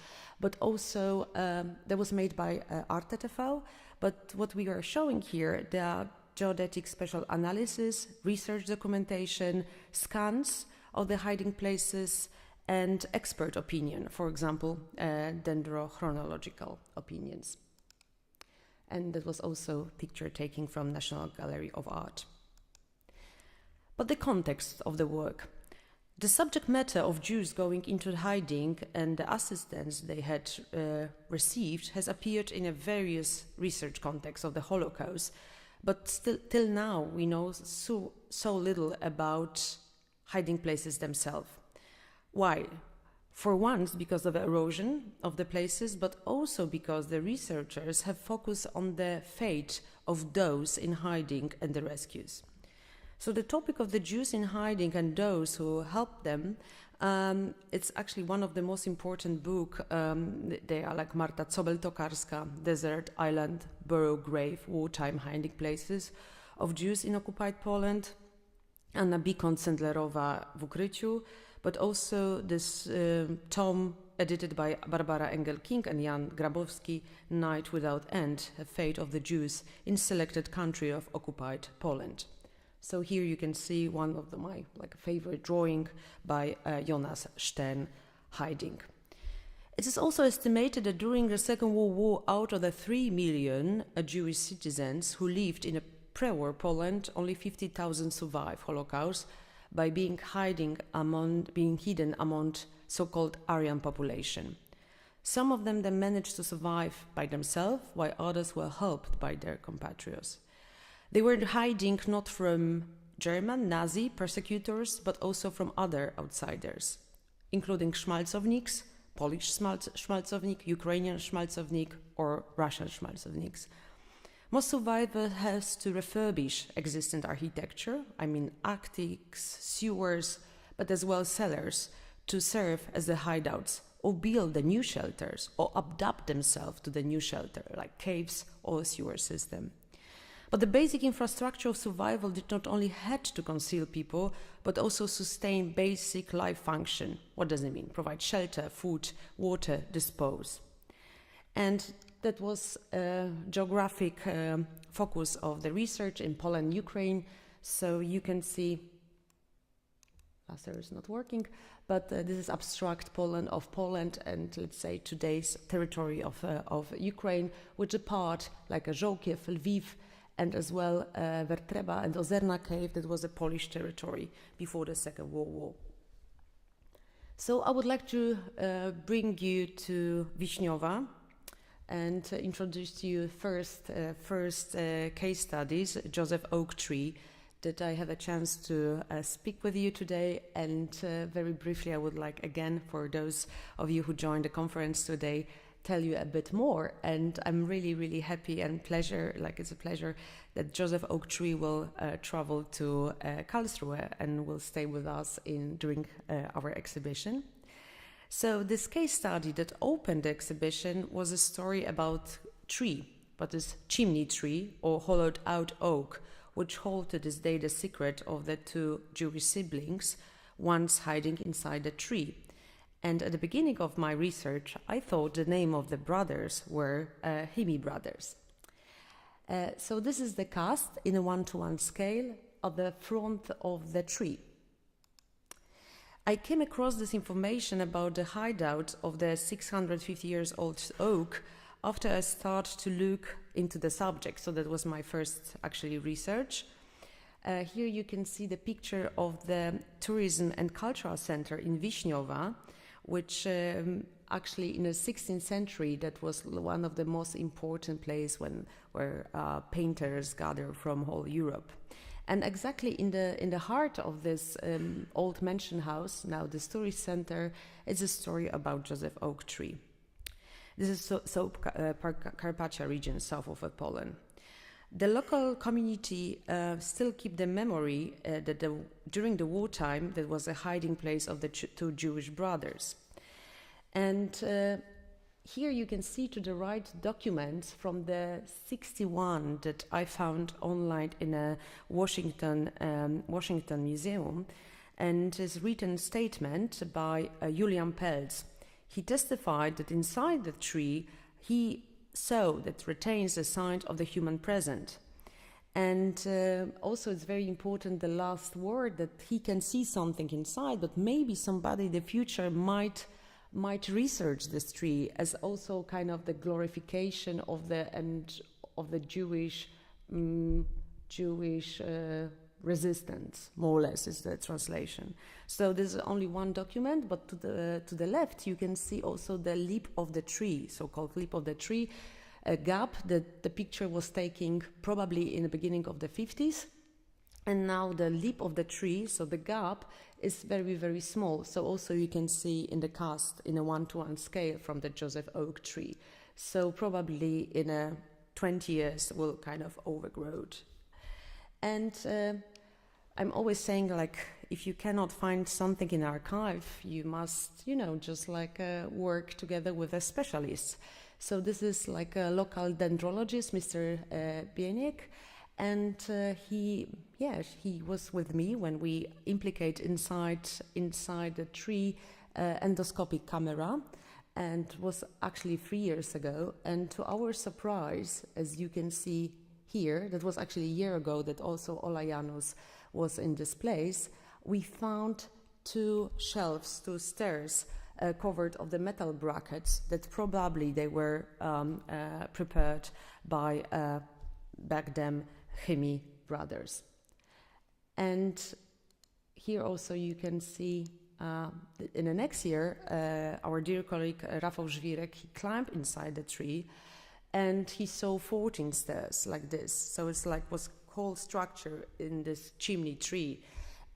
but also that was made by Arte TV. But what we are showing here, there are geodetic special analysis, research documentation, scans of the hiding places, and expert opinion, for example, dendrochronological opinions. And that was also picture taking from National Gallery of Art. But the context of the work. The subject matter of Jews going into hiding and the assistance they had received has appeared in a various research contexts of the Holocaust, but still till now we know so little about hiding places themselves. Why? For once, because of erosion of the places, but also because the researchers have focused on the fate of those in hiding and the rescues. So the topic of the Jews in hiding and those who helped them It's actually one of the most important books. They are like Marta Zobel-Tokarska, Desert Island, Burial Grave, Wartime Hiding Places of Jews in Occupied Poland, Anna Bikon-Cendlerowa w Ukryciu, but also this tome edited by Barbara Engel-King and Jan Grabowski, Night Without End, A Fate of the Jews in Selected Country of Occupied Poland. So here you can see one of my favorite drawing by Jonas Stern, Hiding. It is also estimated that during the Second World War, out of the 3 million Jewish citizens who lived in a pre-war Poland, only 50,000 survived Holocaust by being hidden among so-called Aryan population. Some of them then managed to survive by themselves, while others were helped by their compatriots. They were hiding not from German Nazi persecutors, but also from other outsiders, including Schmalzowniks, Polish Schmalzownik, Ukrainian Schmalzownik, or Russian Schmalzowniks. Most survivors has to refurbish existing architecture, attics, sewers, but as well cellars, to serve as the hideouts, or build the new shelters, or adapt themselves to the new shelter, like caves or a sewer system. But the basic infrastructure of survival did not only had to conceal people, but also sustain basic life function. What does it mean? Provide shelter, food, water, dispose. And that was a geographic focus of the research in Poland and Ukraine. So you can see, Alistair is not working, but this is abstract Poland and let's say today's territory of Ukraine, which a part like a Żołkiew, Lviv, and as well Wertreba and Ozerna Cave, that was a Polish territory before the Second World War. So I would like to bring you to Wiśniowa and introduce you first case studies, Joseph Oak Tree, that I have a chance to speak with you today. And very briefly, I would like, again, for those of you who joined the conference today, tell you a bit more. And I'm really, really happy and it's a pleasure that Joseph Oak Tree will travel to Karlsruhe and will stay with us during our exhibition. So this case study that opened the exhibition was a story about tree, but this chimney tree or hollowed out oak, which hold to this day the secret of the two Jewish siblings once hiding inside the tree. And at the beginning of my research, I thought the name of the brothers were Himi brothers. So this is the cast in a 1:1 scale of the front of the tree. I came across this information about the hideout of the 650 years old oak after I started to look into the subject. So that was my first actually research. Here you can see the picture of the Tourism and Cultural Center in Wiśniowa, which actually in the 16th century, that was one of the most important places where painters gathered from whole Europe. And exactly in the heart of this old mansion house, now the tourist center, is a story about Joseph Oak Tree. This is Carpathia region, south of Poland. The local community still keep the memory that during the wartime, there was a hiding place of the two Jewish brothers. And here you can see to the right documents from the 61 that I found online in a Washington museum, and his written statement by Julian Peltz. He testified that inside the tree he saw that retains the sign of the human present. And also it's very important, the last word, that he can see something inside, but maybe somebody in the future might research this tree as also kind of the glorification of the Jewish resistance, more or less is the translation. So there's only one document, but to the left you can see also the lip of the tree, so-called lip of the tree, a gap that the picture was taken probably in the beginning of the 50s. And now the lip of the tree, so the gap, is very, very small. So also you can see in the cast in a 1:1 scale from the Joseph Oak Tree. So probably in 20 years will kind of overgrow. And I'm always saying, like, if you cannot find something in archive, you must, just like work together with a specialist. So this is like a local dendrologist, Mr. Bieniek, and he was with me when we implicate inside the tree endoscopic camera, and was actually 3 years ago. And to our surprise, as you can see here, that was actually a year ago that also Ola Janus was in this place, we found 2 shelves, 2 stairs covered of the metal brackets that probably they were prepared by back then Chemie brothers. And here also you can see in the next year our dear colleague Rafał Żwirek, he climbed inside the tree and he saw 14 stairs like this. So it's like was whole structure in this chimney tree.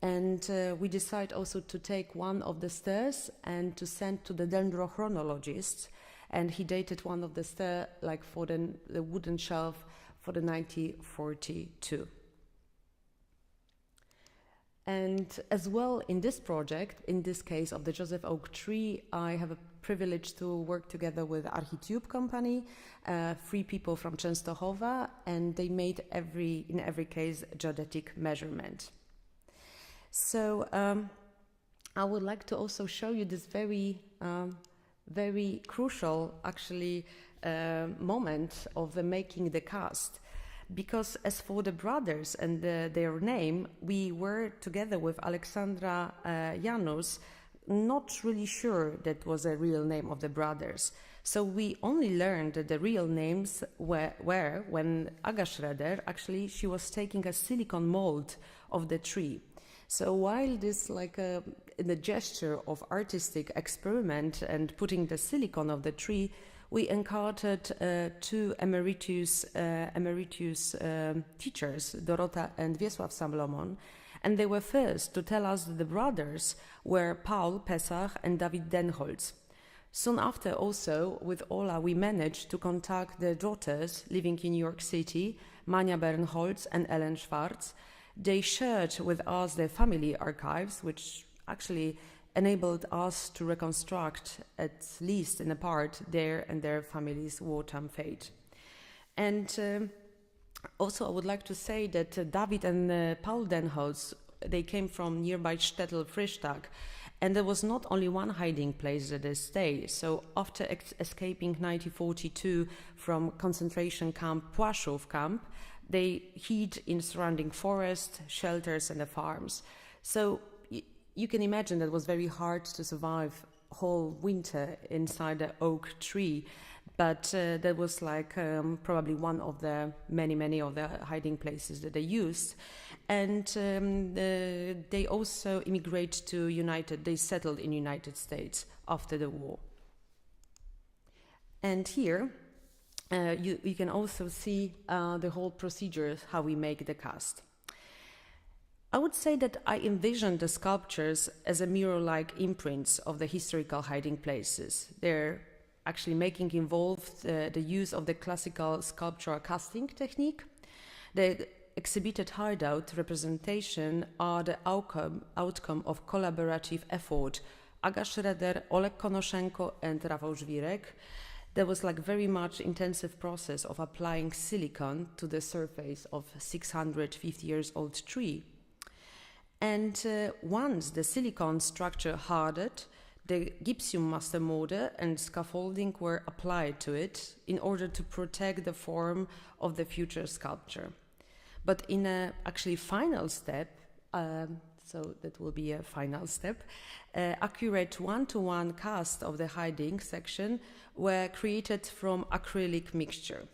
And we decided also to take one of the stairs and to send to the dendrochronologist, and he dated one of the stairs like for the wooden shelf for the 1942. And as well in this project, in this case of the Joseph Oak tree, I have a privilege to work together with Architube company, 3 people from Częstochowa, and they made in every case geodetic measurement. So I would like to also show you this very crucial actually moment of making the cast. Because as for the brothers and their name, we were together with Alexandra Janus not really sure that was a real name of the brothers. So we only learned that the real names were when Aga Schroeder, actually she was taking a silicon mold of the tree. So while this in the gesture of artistic experiment and putting the silicon of the tree, we encountered 2 emeritus teachers, Dorota and Wiesław Samlomon, and they were first to tell us that the brothers were Paul Pesach and David Denholz. Soon after also, with Ola, we managed to contact the daughters living in New York City, Mania Bernholz and Ellen Schwartz. They shared with us their family archives, which actually enabled us to reconstruct, at least in a part, their and their families' wartime fate. And also I would like to say that David and Paul Denholz, they came from nearby Stettel, Frischtag, and there was not only one hiding place that they stayed. So after escaping 1942 from concentration camp Płaszów camp, they hid in surrounding forests, shelters and the farms. So you can imagine that it was very hard to survive whole winter inside the oak tree, but that was like probably one of the many of the hiding places that they used. And they also they settled in United States after the war. And here you can also see the whole procedure, how we make the cast. I would say that I envisioned the sculptures as a mirror-like imprints of the historical hiding places. They're actually involved the use of the classical sculptural casting technique. The exhibited hideout representation are the outcome of collaborative effort. Aga Schroeder, Oleg Konoshenko and Rafał Żwirek. There was very much intensive process of applying silicon to the surface of 650 years old tree. And once the silicon structure hardened, the gypsum master mortar and scaffolding were applied to it in order to protect the form of the future sculpture. But in a actually final step, so that will be a final step, accurate one-to-one cast of the hiding section were created from acrylic mixture.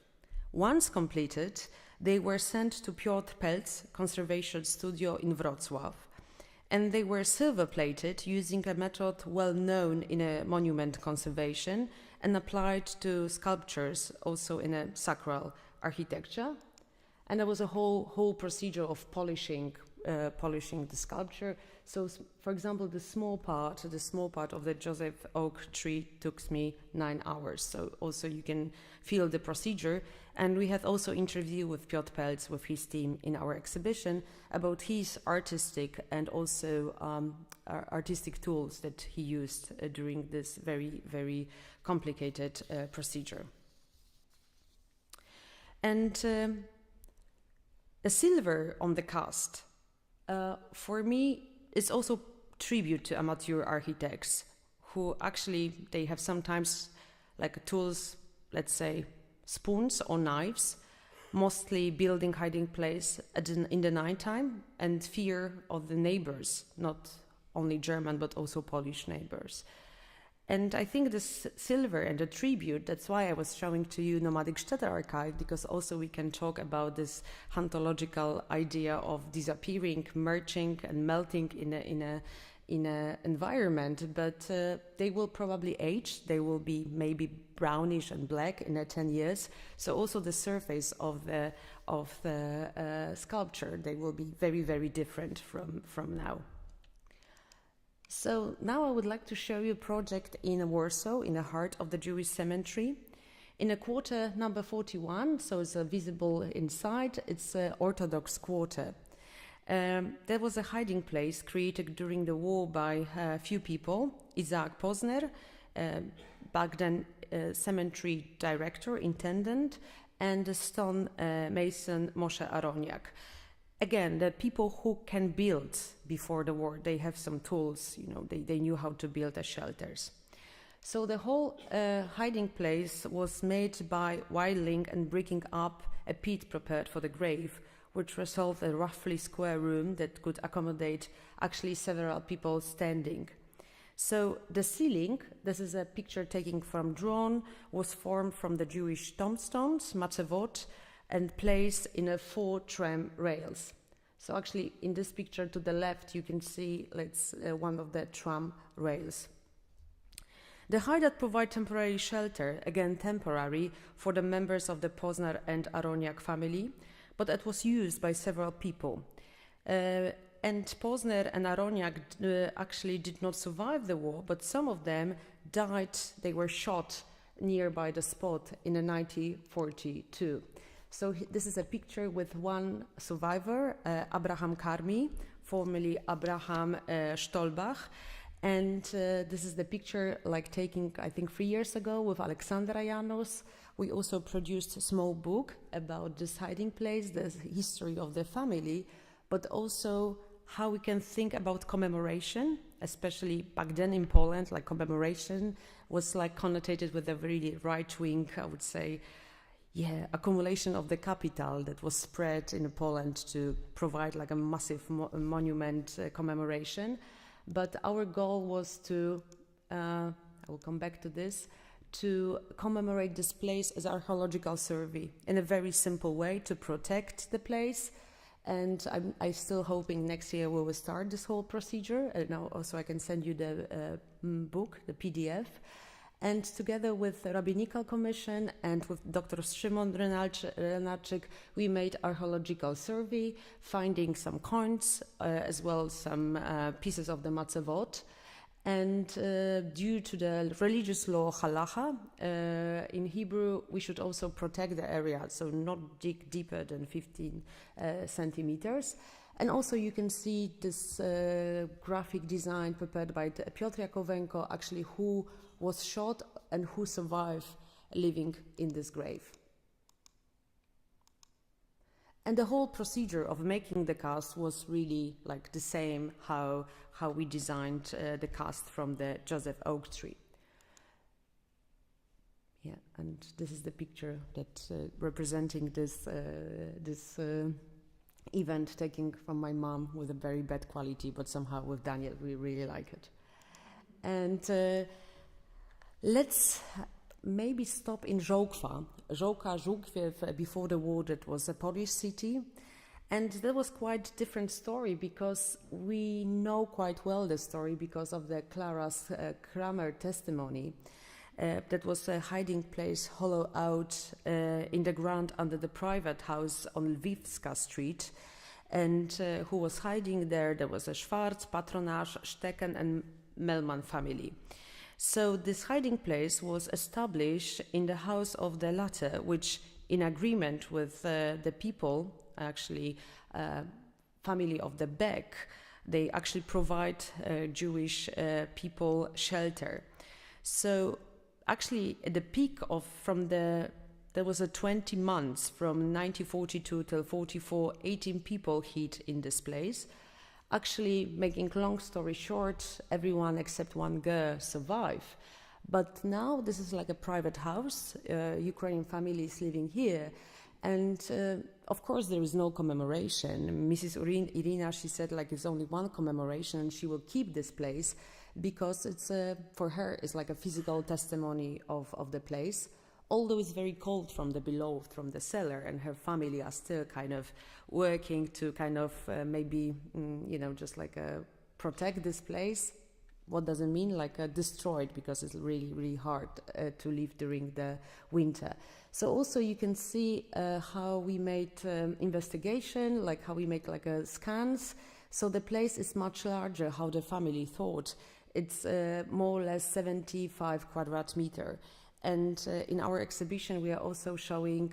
Once completed, they were sent to Piotr Pelz conservation studio in Wrocław, and they were silver-plated using a method well known in a monument conservation and applied to sculptures also in a sacral architecture. And there was a whole procedure of polishing polishing the sculpture. So, for example, the small part of the Joseph oak tree took me 9 hours. So also you can feel the procedure. And we had also interview with Piotr Pelz, with his team in our exhibition, about his artistic and also artistic tools that he used during this very, very complicated procedure. And the silver on the cast, for me, is also tribute to amateur architects who actually, they have sometimes like tools, let's say spoons or knives, mostly building hiding place in the nighttime, and fear of the neighbors, not only German but also Polish neighbors. And I think this silver and the tribute, that's why I was showing to you Nomadic Städte Archive, because also we can talk about this hauntological idea of disappearing, merging and melting in a environment, but they will probably age. They will be maybe brownish and black in 10 years. So also the surface of the sculpture, they will be very, very different from now. So now I would like to show you a project in Warsaw, in the heart of the Jewish cemetery. In a quarter number 41, so it's visible inside, it's an Orthodox quarter. There was a hiding place created during the war by a few people, Isaac Posner, back then cemetery director, intendant, and the stone mason Moshe Aroniak. Again, the people who can build before the war, they have some tools, you know, they knew how to build the shelters. So the whole hiding place was made by whiling and breaking up a pit prepared for the grave, which resolved a roughly square room that could accommodate actually several people standing. So the ceiling, this is a picture taken from drone, was formed from the Jewish tombstones, matzevot, and placed in a 4 tram rails. So actually in this picture to the left you can see one of the tram rails. The hideout provide temporary shelter, again temporary, for the members of the Posner and Aroniak family, but it was used by several people. And Posner and Aroniak actually did not survive the war, but some of them died, they were shot nearby the spot in 1942. So this is a picture with one survivor, Abraham Karmi, formerly Abraham Stolbach. And this is the picture taken, I think, 3 years ago with Alexandra Janos. We also produced a small book about this hiding place, the history of the family, but also how we can think about commemoration, especially back then in Poland, commemoration was connotated with a really right-wing, I would say, accumulation of the capital that was spread in Poland to provide a massive monument commemoration. But our goal was to, I will come back to this, to commemorate this place as archaeological survey in a very simple way to protect the place. And I'm still hoping next year we will start this whole procedure. Now also I can send you the book, the PDF. And together with the Rabbinical Commission and with Dr. Szymon Renalczyk, we made archaeological survey, finding some coins, as well as some pieces of the matzevot. And due to the religious law halacha, in Hebrew, we should also protect the area, so not dig deeper than 15 centimeters. And also you can see this graphic design prepared by Piotr Jakowenko, actually who was shot and who survived living in this grave. And the whole procedure of making the cast was really the same how we designed the cast from the Joseph oak tree. Yeah, and this is the picture that representing this event taken from my mom with a very bad quality, but somehow with Daniel we really like it. And let's maybe stop in Żółkwa. Żółkwie, before the war, that was a Polish city. And that was quite a different story because we know quite well the story because of the Clara's Kramer testimony. That was a hiding place hollowed out in the ground under the private house on Lwivska Street. And who was hiding there? There was a Schwarz, Patronage, Stecken, and Mellmann family. So this hiding place was established in the house of the latter, which, in agreement with the people, actually family of the Beck, they actually provide Jewish people shelter. So actually at the peak of there was a 20 months from 1942 till 44, 18 people hid in this place. Actually, making long story short, everyone except one girl survived. But now this is like a private house, Ukrainian families living here. And of course there is no commemoration. Mrs. Irina, she said like it's only one commemoration and she will keep this place because it's for her it's like a physical testimony of the place. Although it's very cold from the below, from the cellar, and her family are still kind of working to kind of maybe, just like protect this place. What does it mean? Like destroyed, because it's really, really hard to live during the winter. So also you can see how we made investigation, like how we make like scans. So the place is much larger, how the family thought. It's more or less 75 quadrat meter. And in our exhibition, we are also showing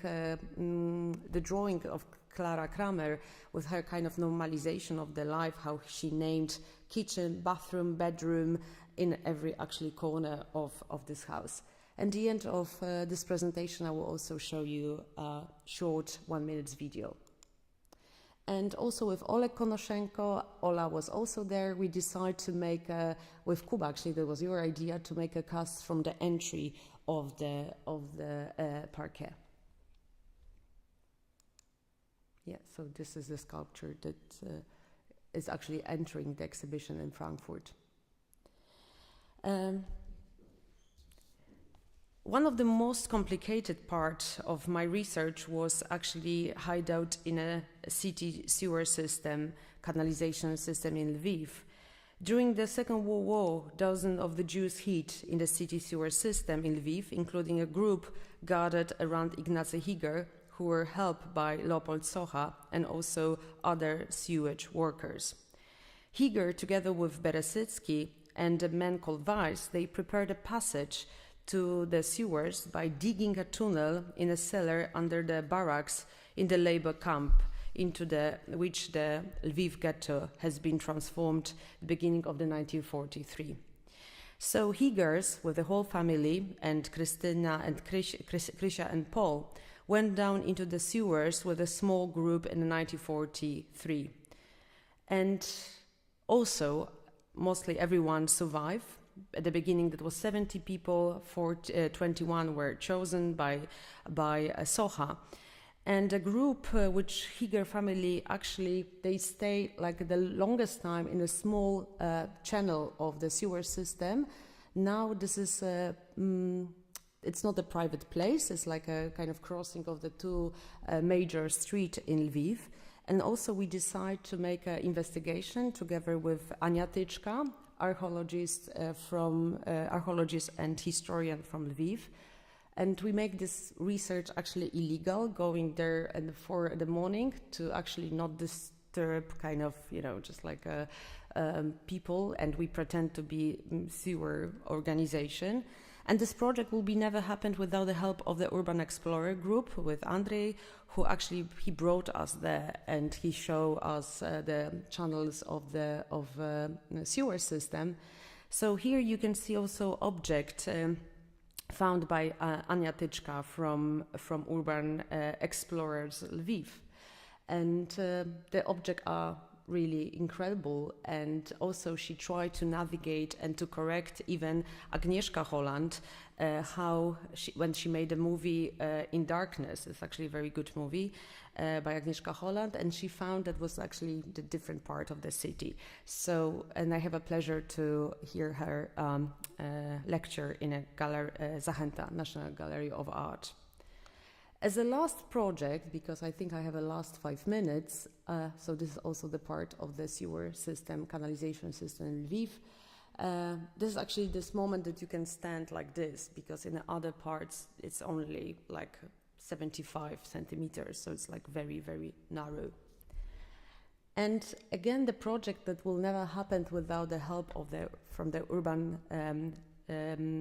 the drawing of Clara Kramer with her kind of normalization of the life, how she named kitchen, bathroom, bedroom in every actually corner of this house. At the end of this presentation, I will also show you a short 1-minute video. And also with Oleg Konoshenko, Ola was also there. We decided to make, with Kuba actually, that was your idea, to make a cast from the entry of the parquet. Yeah, so this is the sculpture that is actually entering the exhibition in Frankfurt. One of the most complicated parts of my research was actually hideout in a city sewer system, canalization system in Lviv. During the Second World War, dozens of the Jews hid in the city sewer system in Lviv, including a group gathered around Ignacy Higer, who were helped by Leopold Socha and also other sewage workers. Higer, together with Beresitsky and a man called Weiss, they prepared a passage to the sewers by digging a tunnel in a cellar under the barracks in the labor camp, into which the Lviv ghetto has been transformed at the beginning of the 1943. So Higers, with the whole family, and Christina and Krisha and Paul, went down into the sewers with a small group in 1943. And also, mostly everyone survived. At the beginning, that was 70 people, 21 were chosen by Socha. And a group which Higer family actually, they stay like the longest time in a small channel of the sewer system. Now this is, it's not a private place, it's like a kind of crossing of the two major streets in Lviv. And also we decide to make an investigation together with Ania Tyczka, archaeologist and historian from Lviv. And we make this research actually illegal, going there and for the morning to actually not disturb kind of, just like people, and we pretend to be sewer organization. And this project will be never happened without the help of the Urban Explorer group with Andrei, who actually, he brought us there and he showed us the channels of the sewer system. So here you can see also object found by Ania Tyczka from Urban Explorers Lviv. And the objects are really incredible, and also she tried to navigate and to correct even Agnieszka Holland, when she made a movie In Darkness. It's actually a very good movie by Agnieszka Holland, and she found that was actually the different part of the city. So, and I have a pleasure to hear her lecture in a gallery, Zachęta, National Gallery of Art. As a last project, because I think I have a last 5 minutes, so this is also the part of the sewer system, canalization system in Lviv. This is actually this moment that you can stand like this, because in the other parts it's only like 75 centimeters, so it's like very, very narrow. And again, the project that will never happen without the help of from the urban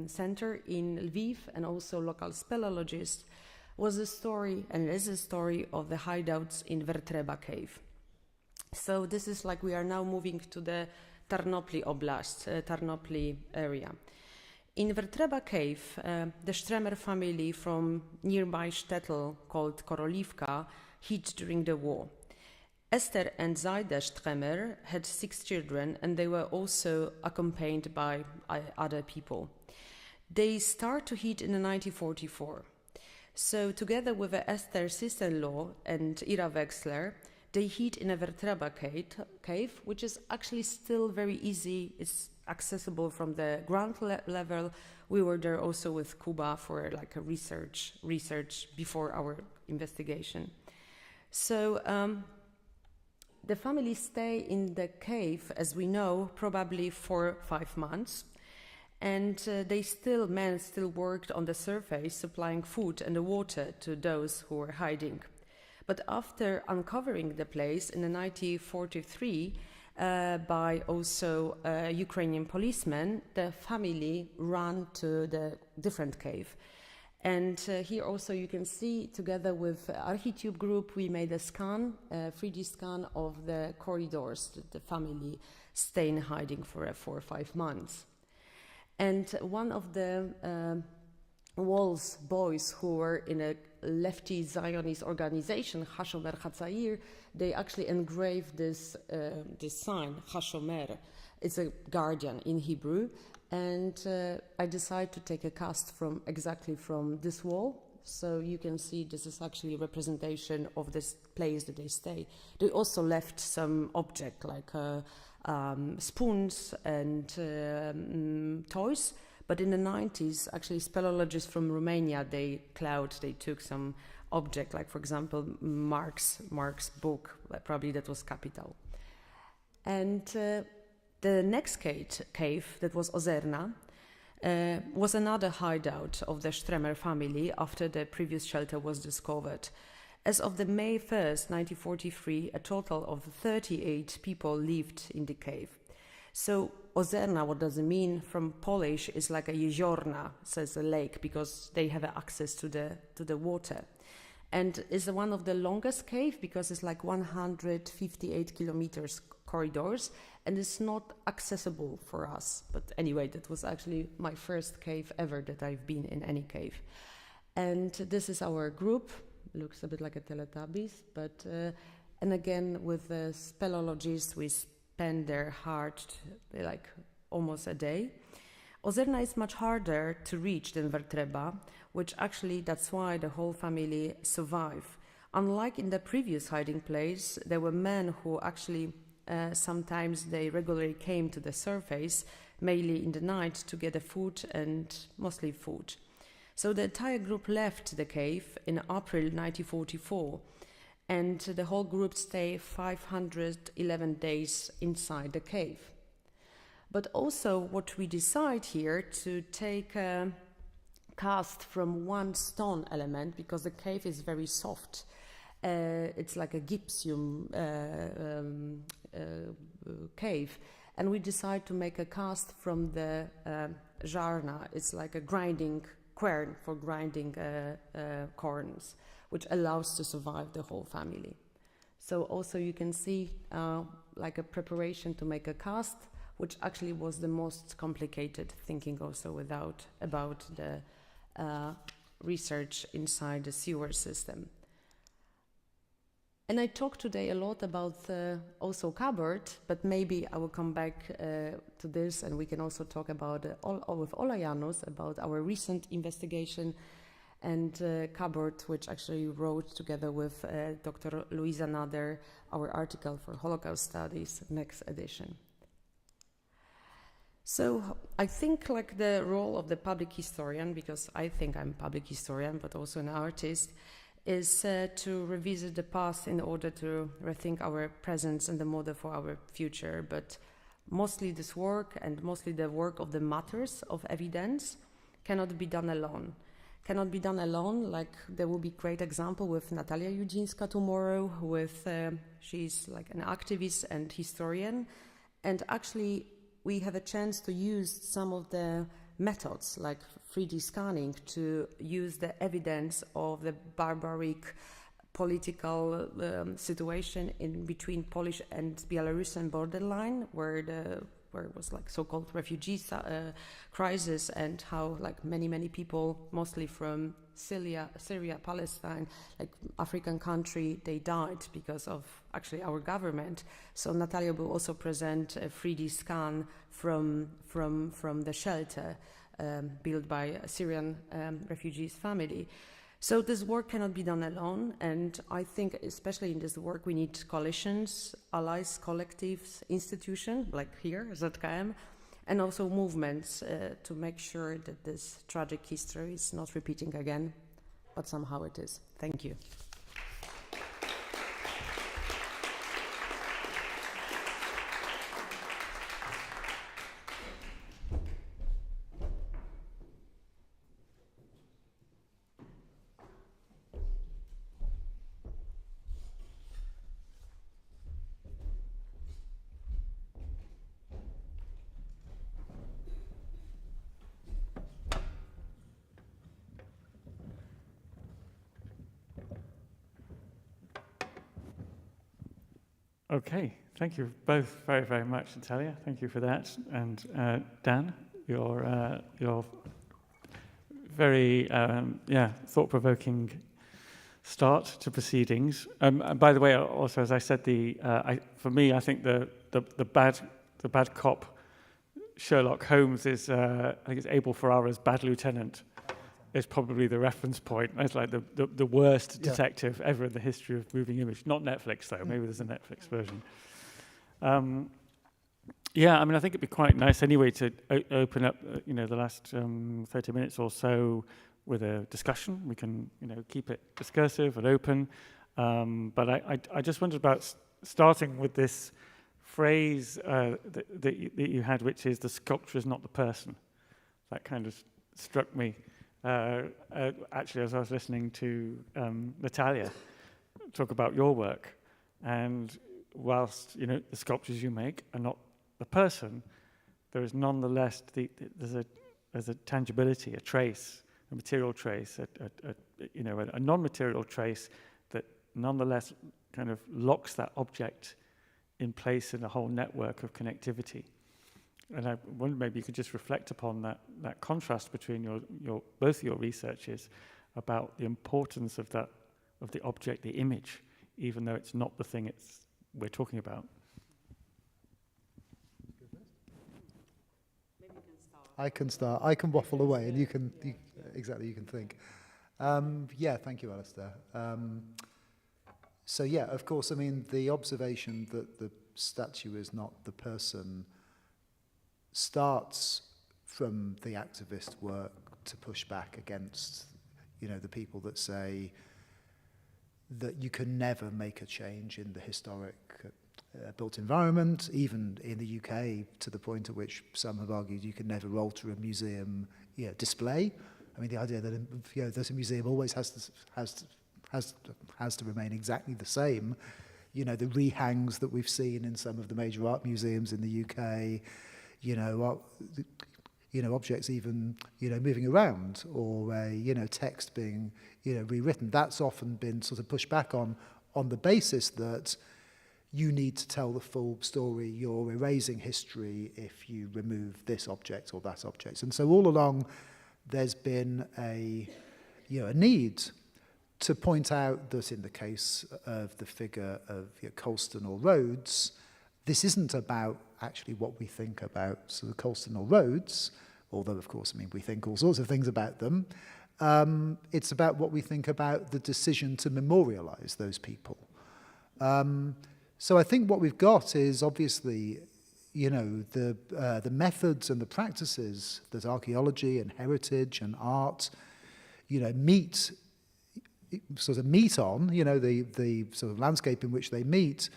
center in Lviv and also local speleologists was a story, and is a story, of the hideouts in Vertreba cave. So this is like we are now moving to the Tarnopli Oblast, Tarnopli area. In Vertreba cave, the Stremer family from nearby shtetl called Korolivka hid during the war. Esther and Zaida Stremer had 6 children, and they were also accompanied by other people. They start to hid in 1944. So together with Esther's sister-in-law and Ira Wexler, they hid in a Vertreba cave, which is actually still very easy. It's accessible from the ground level. We were there also with Kuba for like a research before our investigation. So the family stay in the cave, as we know, probably for 5 months. And men still worked on the surface, supplying food and water to those who were hiding. But after uncovering the place in 1943 by also Ukrainian policemen, the family ran to the different cave. And here also you can see, together with Architube group, we made a scan, a 3D scan of the corridors that the family stay in hiding for 4 or 5 months. And one of the Walls boys who were in a lefty Zionist organization, Hashomer Hatzair, they actually engraved this sign, Hashomer. It's a guardian in Hebrew. And I decided to take a cast exactly from this wall. So you can see this is actually a representation of this place that they stay. They also left some object like spoons and toys. But in the 90s, actually, speleologists from Romania, they took some object, like, for example, Mark's book, probably that was Capital. And the next cave, that was Ozerna, was another hideout of the Stremer family after the previous shelter was discovered. As of the May 1st, 1943, a total of 38 people lived in the cave. So Ozerna, what does it mean? From Polish is like a jeziorna, says a lake, because they have access to the water. And it's one of the longest cave because it's like 158 kilometers corridors, and it's not accessible for us. But anyway, that was actually my first cave ever that I've been in any cave. And this is our group. Looks a bit like a Teletubbies, but and again with the speleologists we spend there hard, like almost a day. Ozerna is much harder to reach than Vertreba, which actually that's why the whole family survived. Unlike in the previous hiding place, there were men who actually sometimes they regularly came to the surface, mainly in the night, to get the food and mostly food. So the entire group left the cave in April 1944, and the whole group stayed 511 days inside the cave. But also what we decide here to take a cast from one stone element, because the cave is very soft. It's like a gypsum cave. And we decide to make a cast from the żarna. It's like a grinding quern for grinding corns, which allows to survive the whole family. So also you can see like a preparation to make a cast, which actually was the most complicated, thinking also about the research inside the sewer system. And I talked today a lot about also cupboard, but maybe I will come back to this, and we can also talk about with Ola Janus about our recent investigation and cupboard, which actually wrote together with Dr. Luisa Nader our article for Holocaust Studies, next edition. So I think like the role of the public historian, because I think I'm a public historian, but also an artist, is to revisit the past in order to rethink our present and the model for our future. But mostly this work, and mostly the work of the matters of evidence, cannot be done alone. cannot be done alone. Like there will be great example with Natalia Judzińska tomorrow. She's like an activist and historian, and actually we have a chance to use some of the methods like 3D scanning to use the evidence of the barbaric political situation in between Polish and Belarusian borderline, where it was like so-called refugee crisis, and how like many people, mostly from Syria, Palestine, like African country, they died because of actually our government. So Natalia will also present a 3D scan from the shelter built by a Syrian refugees family. So this work cannot be done alone, and I think especially in this work we need coalitions, allies, collectives, institutions like here, ZKM, and also movements to make sure that this tragic history is not repeating again, but somehow it is. Thank you. Okay, thank you both very, very much, Natalia. Thank you for that. And Dan, your very thought-provoking start to proceedings. And by the way, also as I said, for me, I think the bad cop Sherlock Holmes is I think it's Abel Ferrara's Bad Lieutenant. Is probably the reference point. It's like the worst detective ever in the history of moving image. Not Netflix, though. Maybe there's a Netflix version. I mean, I think it'd be quite nice anyway to open up, the last 30 minutes or so with a discussion. We can, keep it discursive and open. But I just wondered about starting with this phrase that you had, which is the sculpture is not the person. That kind of struck me. Actually, as I was listening to Natalia talk about your work, and whilst the sculptures you make are not the person, there is nonetheless there's a tangibility, a trace, a material trace, a non-material trace that nonetheless kind of locks that object in place in a whole network of connectivity. And I wonder maybe you could just reflect upon that contrast between both your researches about the importance of the object, the image, even though it's not the thing we're talking about. Maybe you can start. I can start. I can waffle away, and you can think. Thank you, Alistair. Of course, I mean, the observation that the statue is not the person starts from the activist work to push back against, the people that say that you can never make a change in the historic built environment, even in the UK, to the point at which some have argued you can never alter a museum display. I mean, the idea that that a museum always has to remain exactly the same. The rehangs that we've seen in some of the major art museums in the UK. Objects even, moving around, or text being, rewritten. That's often been sort of pushed back on the basis that you need to tell the full story. You're erasing history if you remove this object or that object. And so all along, there's been a need to point out that in the case of the figure of Colston or Rhodes, this isn't about actually what we think about sort of Colston or Rhodes, although, of course, I mean, we think all sorts of things about them. It's about what we think about the decision to memorialize those people. So I think what we've got is obviously, the methods and the practices that archaeology and heritage and art, meet on, the sort of landscape in which they meet,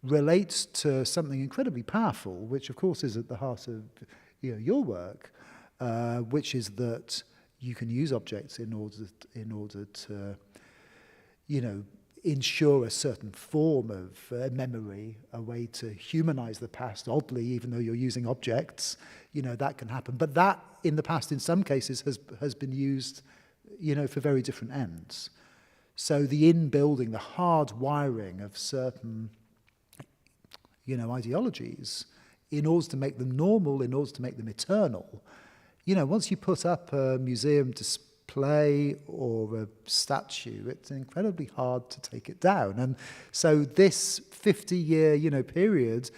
relates to something incredibly powerful, which of course is at the heart of your work, which is that you can use objects in order to, you know, ensure a certain form of memory, a way to humanize the past, oddly, even though you're using objects, you know, that can happen. But that, in the past, in some cases, has been used, you know, for very different ends. So the in-building, the hard wiring of certain, you know, ideologies, in order to make them normal, in order to make them eternal, you know, once you put up a museum display or a statue, it's incredibly hard to take it down. And so this 50-year, you know, period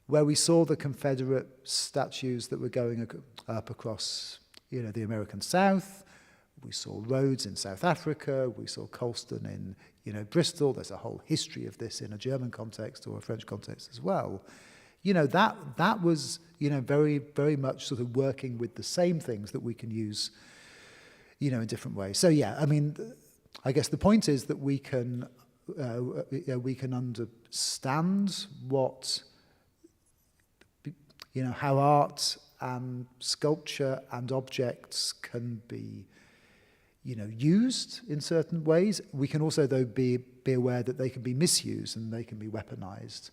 where we saw the Confederate statues that were going up across, you know, the American South, we saw Rhodes in South Africa, we saw Colston in, you know, Bristol. There's a whole history of this in a German context or a French context as well. You know, that was, you know, very, very much sort of working with the same things that we can use, you know, in different ways. So, yeah, I mean, I guess the point is that we can understand what, you know, how art and sculpture and objects can be, you know, used in certain ways. We can also, though, be aware that they can be misused and they can be weaponized.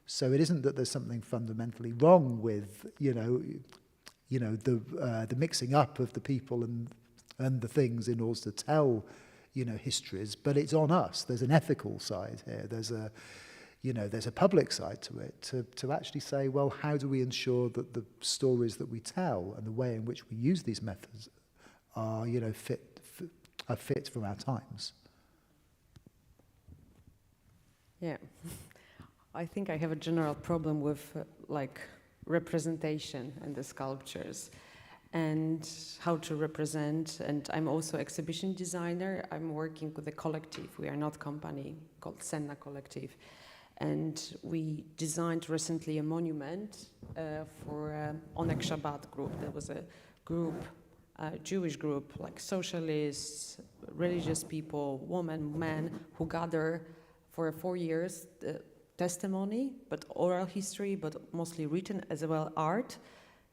So it isn't that there's something fundamentally wrong with, you know, the mixing up of the people and the things in order to tell, you know, histories, but it's on us. There's an ethical side here. There's a, you know, there's a public side to it, to actually say, well, how do we ensure that the stories that we tell and the way in which we use these methods are, you know, fit for our times? Yeah. I think I have a general problem with like representation and the sculptures and how to represent. And I'm also exhibition designer. I'm working with a collective. We are not company, called Senna Collective. And we designed recently a monument for Onek Shabbat group. There was a group, a Jewish group, like socialists, religious people, women, men, who gather for 4 years, testimony, but oral history, but mostly written as well art,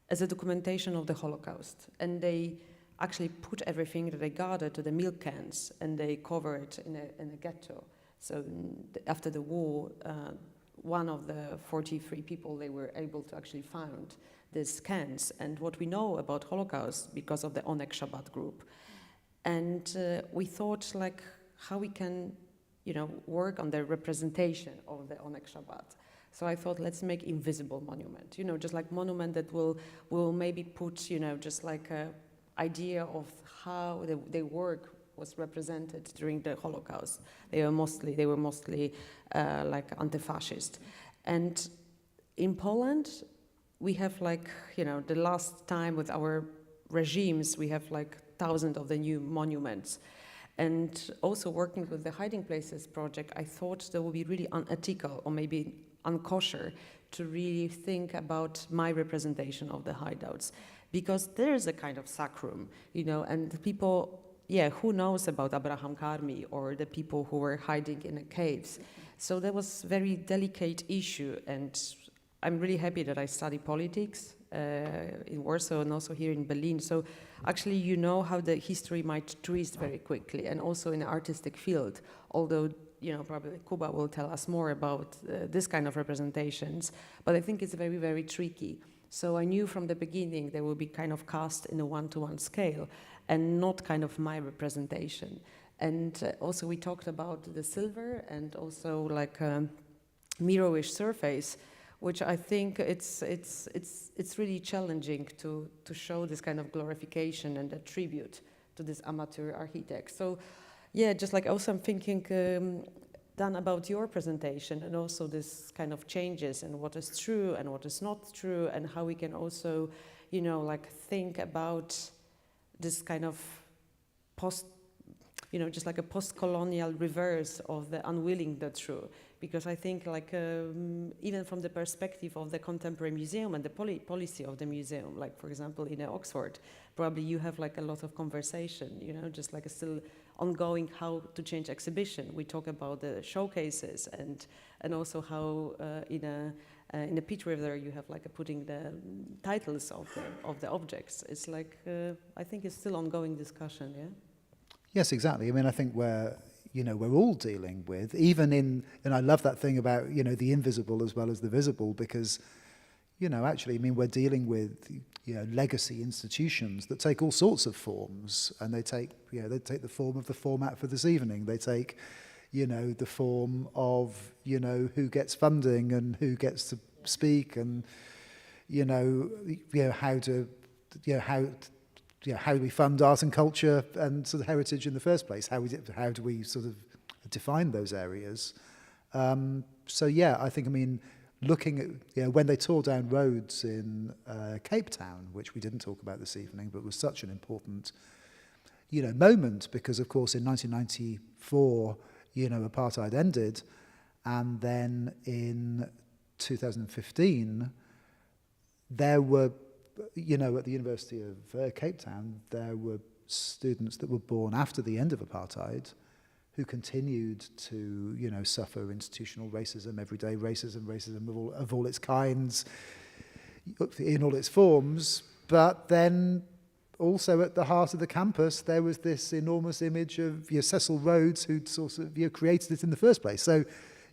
as a documentation of the Holocaust. And they actually put everything that they gathered to the milk cans and they cover it in a ghetto. So after the war, one of the 43 people, they were able to actually find these cans and what we know about Holocaust because of the Onek Shabbat group. And we thought like how we can, you know, work on the representation of the Onek Shabbat. So I thought, let's make invisible monument, you know, just like monument that will maybe put, you know, just like a idea of how their work was represented during the Holocaust. They were mostly like anti-fascist. And in Poland, we have like, you know, the last time with our regimes, we have like thousands of the new monuments. And also working with the Hiding Places project, I thought that would be really unethical or maybe unkosher to really think about my representation of the hideouts. Because there is a kind of sacrum, you know, and the people, yeah, who knows about Abraham Karmi or the people who were hiding in the caves. So that was a very delicate issue, and I'm really happy that I study politics in Warsaw and also here in Berlin. So actually, you know how the history might twist very quickly, and also in the artistic field, although, you know, probably Kuba will tell us more about this kind of representations, but I think it's very, very tricky. So I knew from the beginning they will be kind of cast in a one-to-one scale and not kind of my representation. And also we talked about the silver and also like a mirrorish surface, which I think it's really challenging to show this kind of glorification and a tribute to this amateur architect. So yeah, just like also I'm thinking, Dan, about your presentation and also this kind of changes and what is true and what is not true, and how we can also, you know, like think about this kind of just like a post-colonial reverse of the unwilling the true. Because I think like even from the perspective of the contemporary museum and the policy of the museum, like for example in Oxford, probably you have like a lot of conversation, you know, just like still ongoing how to change exhibition. We talk about the showcases and also how in the picture there you have like putting the titles of the objects. It's like I think it's still ongoing discussion. Yeah. Yes, exactly. I mean, I think we're all dealing with, and I love that thing about, the invisible as well as the visible, because, actually, I mean, we're dealing with, legacy institutions that take all sorts of forms, and they take the form of the format for this evening. They take, the form of, who gets funding and who gets to speak, and, how do we fund art and culture and sort of heritage in the first place? How do we sort of define those areas? So yeah, I think, I mean, looking at, when they tore down roads in Cape Town, which we didn't talk about this evening, but was such an important, moment, because of course in 1994, apartheid ended, and then in 2015, there were, at the University of Cape Town, there were students that were born after the end of apartheid who continued to, suffer institutional racism, everyday racism of all its kinds, in all its forms. But then also at the heart of the campus, there was this enormous image of Cecil Rhodes, who'd sort of created it in the first place. So,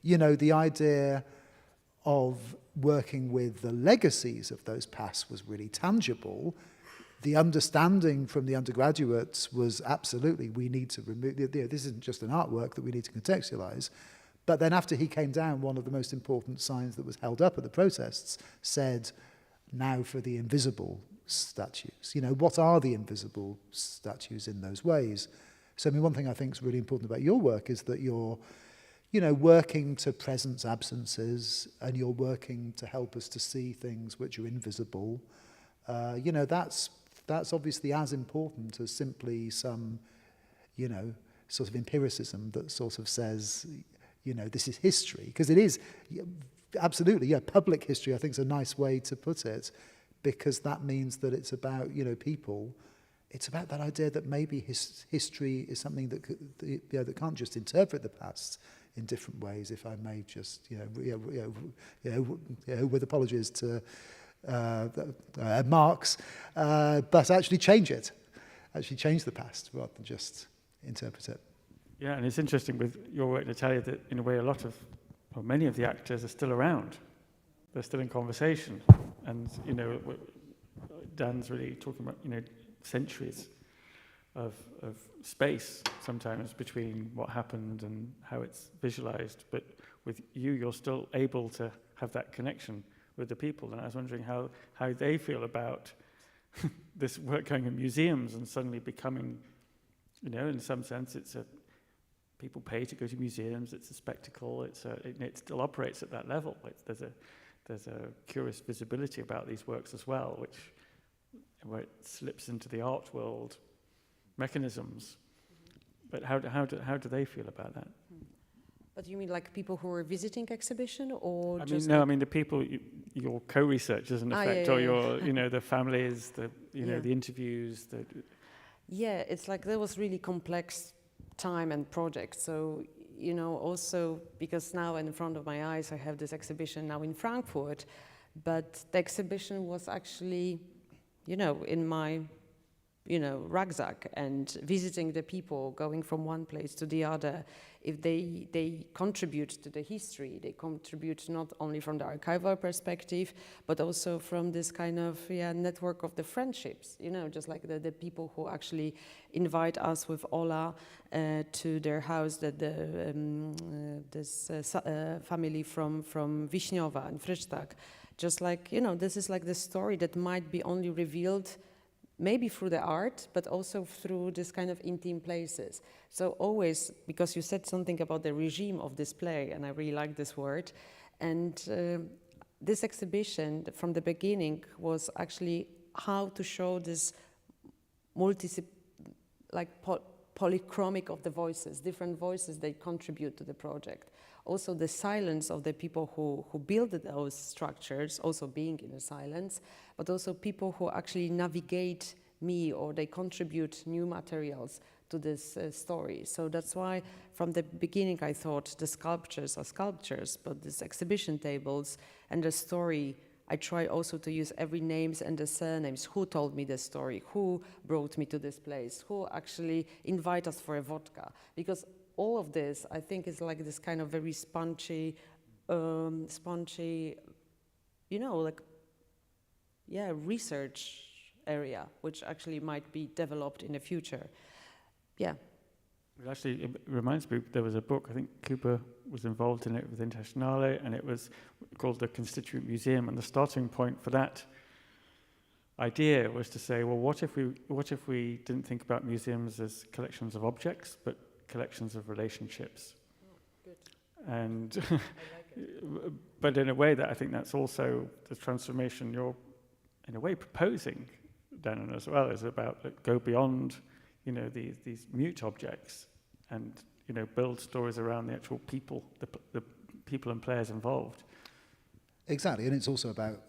the idea of working with the legacies of those pasts was really tangible. The understanding from the undergraduates was absolutely, we need to remove, this isn't just an artwork that we need to contextualize. But then after he came down, one of the most important signs that was held up at the protests said, now for the invisible statues. What are the invisible statues in those ways? So, I mean, one thing I think is really important about your work is that you're, working to presence absences, and you're working to help us to see things which are invisible. That's obviously as important as simply some, sort of empiricism that sort of says, this is history. Because it is, absolutely, public history, I think is a nice way to put it, because that means that it's about, people. It's about that idea that maybe history is something that that can't just interpret the past in different ways, if I may just, with apologies to Marx, but actually change the past rather than just interpret it. Yeah, and it's interesting with your work, Natalia, that in a way many of the actors are still around. They're still in conversation. And, Dan's really talking about, centuries of space sometimes between what happened and how it's visualized. But with you, you're still able to have that connection with the people. And I was wondering how they feel about this work going in museums and suddenly becoming, in some sense, people pay to go to museums, it's a spectacle, it still operates at that level. There's a curious visibility about these works as well, where it slips into the art world mechanisms. But how do they feel about that? But you mean like people who are visiting exhibition, or I mean the people, your co-researchers in effect, or your, the families, the interviews. Yeah, it's like there was really complex time and project. So, also because now in front of my eyes I have this exhibition now in Frankfurt, but the exhibition was actually, in my, rucksack, and visiting the people, going from one place to the other. If they contribute to the history, they contribute not only from the archival perspective, but also from this kind of network of the friendships, just like the people who actually invite us with Ola to their house, that this family from Wiśniowa and Frycztak. Just like, this is like the story that might be only revealed maybe through the art, but also through this kind of intimate places. So always, because you said something about the regime of display, and I really like this word, and this exhibition from the beginning was actually how to show this polychromic of the voices, different voices they contribute to the project. Also the silence of the people who build those structures, also being in a silence, but also people who actually navigate me, or they contribute new materials to this story. So that's why from the beginning I thought the sculptures are sculptures, but these exhibition tables and the story, I try also to use every names and the surnames, who told me the story, who brought me to this place, who actually invite us for a vodka. Because all of this, I think, is like this kind of very spongy, you know, like, yeah, research area, which actually might be developed in the future. Yeah. Well, actually, it reminds me, there was a book, I think Cooper was involved in it with Internationale, and it was called The Constituent Museum, and the starting point for that idea was to say, well, what if we didn't think about museums as collections of objects, but collections of relationships? Oh, good. And I like it. but in a way that I think that's also the transformation you're, in a way, proposing, Danon, as well, is about go beyond, you know, these mute objects, and, you know, build stories around the actual people, the people and players involved. Exactly, and it's also about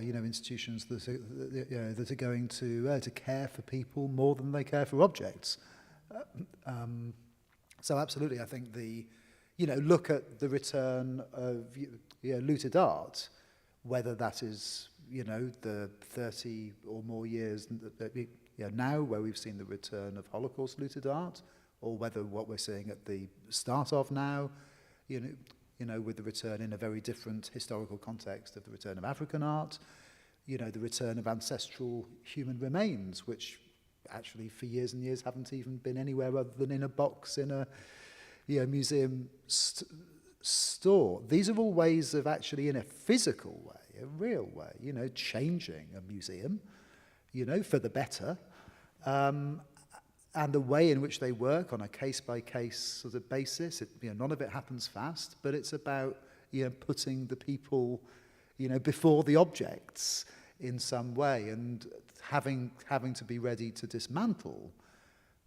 you know, institutions that are going to care for people more than they care for objects. So absolutely, I think look at the return of looted art, whether that is, you know, the 30 or more years now where we've seen the return of Holocaust looted art, or whether what we're seeing at the start of now, you know, with the return in a very different historical context of the return of African art, you know, the return of ancestral human remains, which actually for years and years haven't even been anywhere other than in a box in a museum store. These are all ways of actually, in a physical way, a real way, you know, changing a museum, you know, for the better. And the way in which they work on a case-by-case sort of basis, none of it happens fast, but it's about, you know, putting the people, you know, before the objects in some way, and having to be ready to dismantle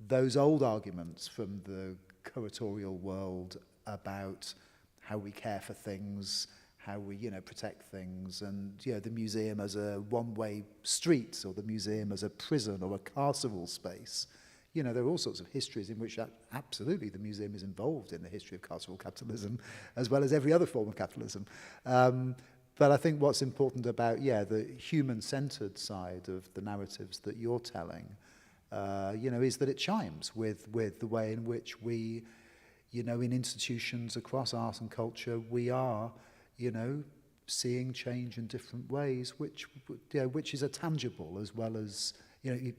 those old arguments from the curatorial world about how we care for things, how we, you know, protect things, and, you know, the museum as a one-way street, or the museum as a prison or a carceral space. You know, there are all sorts of histories in which absolutely the museum is involved in the history of carceral capitalism, as well as every other form of capitalism. But I think what's important about, the human-centered side of the narratives that you're telling, you know, is that it chimes with the way in which we, you know, in institutions across art and culture, we are, you know, seeing change in different ways, which is a tangible as well as, you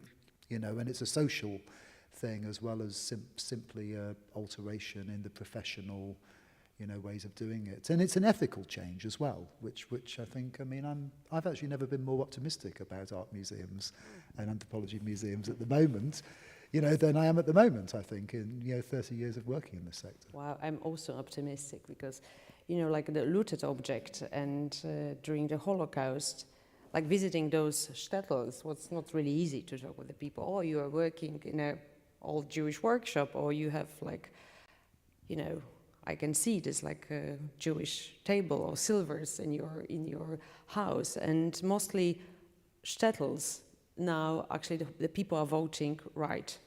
know, and it's a social thing as well as simply a alteration in the professional, you know, ways of doing it. And it's an ethical change as well, which I think, I mean, I've actually never been more optimistic about art museums and anthropology museums at the moment, you know, than I am at the moment, I think, in, you know, 30 years of working in this sector. Wow, I'm also optimistic because, you know, like the looted object and during the Holocaust, like visiting those shtetls was not really easy to talk with the people. Oh, you are working in a old Jewish workshop, or you have like, you know, I can see this like a Jewish table or silvers in your house. And mostly shtetls now, actually the people are voting right.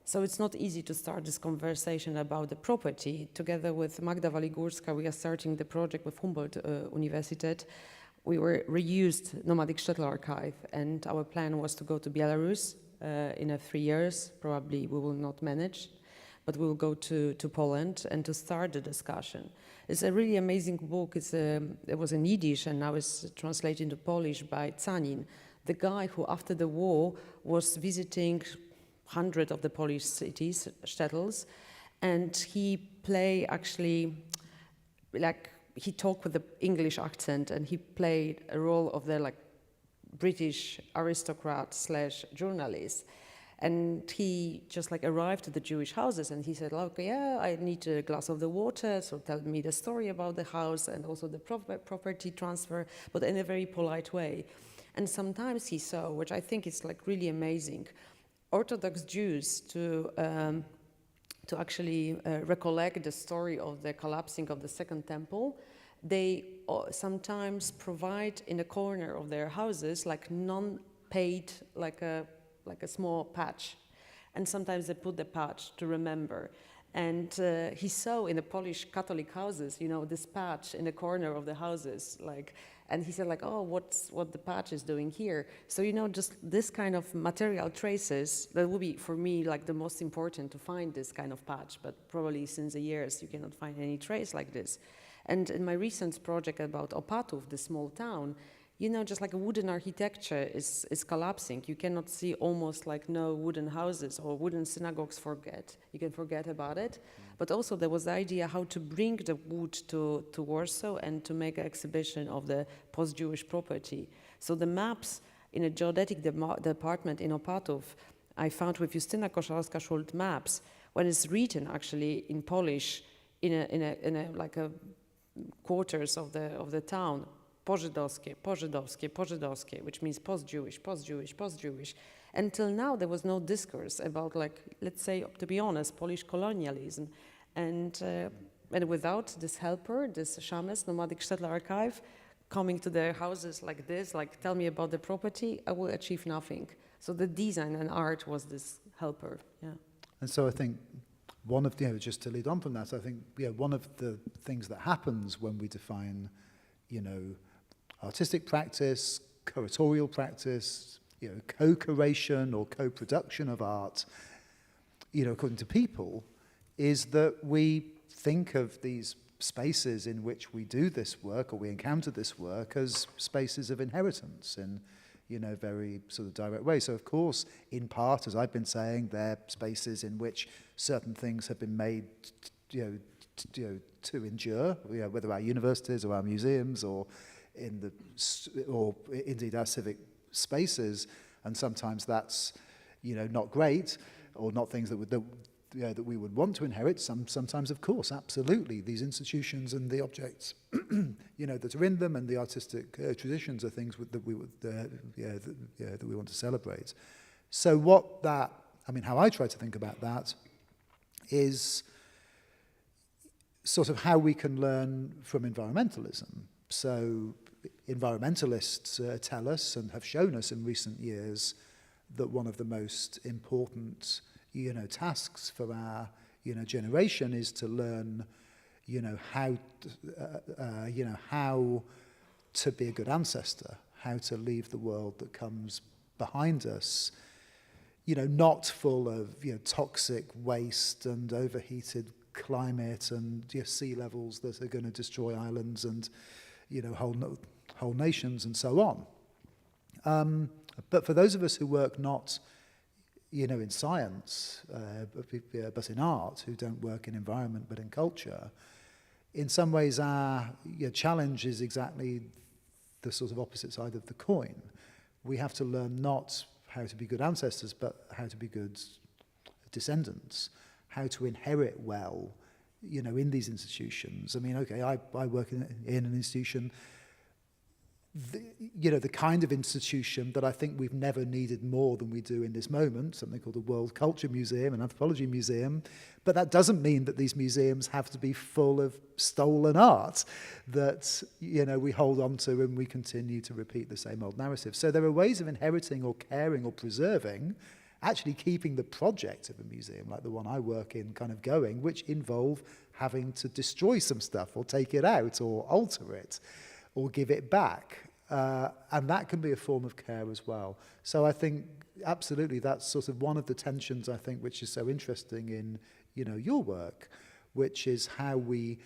So it's not easy to start this conversation about the property. Together with Magda Waligórska, we are starting the project with Humboldt Universitet. We were reused nomadic shtetl archive, and our plan was to go to Belarus in 3 years. Probably we will not manage, but we will go to Poland and to start the discussion. It's a really amazing book. It was in Yiddish and now it's translated into Polish by Zanin, the guy who after the war was visiting hundreds of the Polish cities, shtetls, and he play actually like he talked with the English accent, and he played a role of the like British aristocrat / journalist. And he just like arrived at the Jewish houses and he said, okay, yeah, I need a glass of the water, so tell me the story about the house and also the property transfer, but in a very polite way. And sometimes he saw, which I think is like really amazing, Orthodox Jews to actually recollect the story of the collapsing of the Second Temple. They sometimes provide in a corner of their houses like non-paid, like a small patch. and sometimes they put the patch to remember. And he saw in the Polish Catholic houses, you know, this patch in the corner of the houses, like, and he said like, oh, what the patch is doing here. So, you know, just this kind of material traces, that would be, for me, like the most important to find this kind of patch, but probably since the years you cannot find any trace like this. And in my recent project about Opatów, the small town, you know, just like a wooden architecture is collapsing. You cannot see almost like no wooden houses or wooden synagogues you can forget about it. But also there was the idea how to bring the wood to Warsaw and to make an exhibition of the post-Jewish property. So the maps in a geodetic department in Opatów, I found with Justyna Koszalska-Schult maps, when it's written actually in Polish in a like a quarters of the town, pożydowskie, pożydowskie, pożydowskie, which means post-Jewish, post-Jewish, post-Jewish. Until now, there was no discourse about, like, let's say, to be honest, Polish colonialism. And without this helper, this shames, nomadic shtetl archive, coming to their houses like this, like, tell me about the property, I will achieve nothing. So the design and art was this helper, yeah. And so I think one of, just to lead on from that, I think, one of the things that happens when we define, artistic practice, curatorial practice, co-curation or co-production of art, according to people, is that we think of these spaces in which we do this work or we encounter this work as spaces of inheritance in, very sort of direct way. So, of course, in part, as I've been saying, they're spaces in which certain things have been made, to endure, whether our universities or our museums or indeed our civic spaces, and sometimes that's not great or not things that we would want to inherit. Sometimes, of course, absolutely, these institutions and the objects that are in them and the artistic traditions are things that we would that we want to celebrate. So how I try to think about that is sort of how we can learn from environmentalism. So environmentalists tell us and have shown us in recent years that one of the most important, tasks for our, generation is to learn, how to be a good ancestor, how to leave the world that comes behind us, not full of, toxic waste and overheated climate and sea levels that are going to destroy islands and whole nations and so on. But for those of us who work not in science but in art, who don't work in environment but in culture, in some ways our challenge is exactly the sort of opposite side of the coin. We have to learn not how to be good ancestors but how to be good descendants, how to inherit well, in these institutions. I mean, okay, I work in an institution, the kind of institution that I think we've never needed more than we do in this moment, something called the World Culture Museum, an anthropology museum. But that doesn't mean that these museums have to be full of stolen art that, we hold on to and we continue to repeat the same old narrative. So there are ways of inheriting or caring or preserving, actually keeping the project of a museum, like the one I work in, kind of going, which involve having to destroy some stuff or take it out or alter it or give it back. And that can be a form of care as well. So I think absolutely that's sort of one of the tensions, I think, which is so interesting in, your work, which is how we,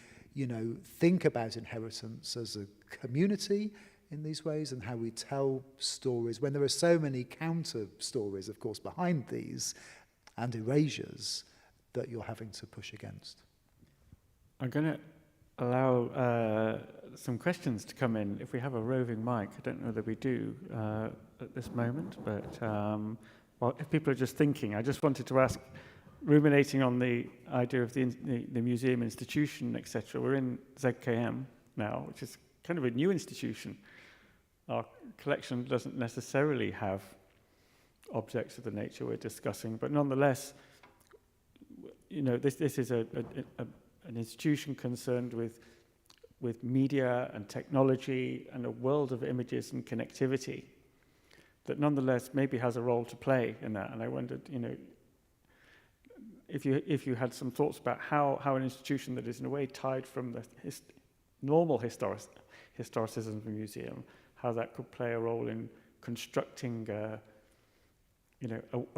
think about inheritance as a community in these ways and how we tell stories when there are so many counter stories, of course, behind these and erasures that you're having to push against. I'm going to allow some questions to come in. If we have a roving mic, I don't know that we do at this moment, but well, if people are just thinking, I just wanted to ask, ruminating on the idea of the museum institution, etc. We're in ZKM now, which is kind of a new institution. Our collection doesn't necessarily have objects of the nature we're discussing, but nonetheless, this is an institution concerned with media and technology and a world of images and connectivity that nonetheless maybe has a role to play in that. And I wondered, if you had some thoughts about how an institution that is in a way tied from the normal historicism of a museum, how that could play a role in constructing a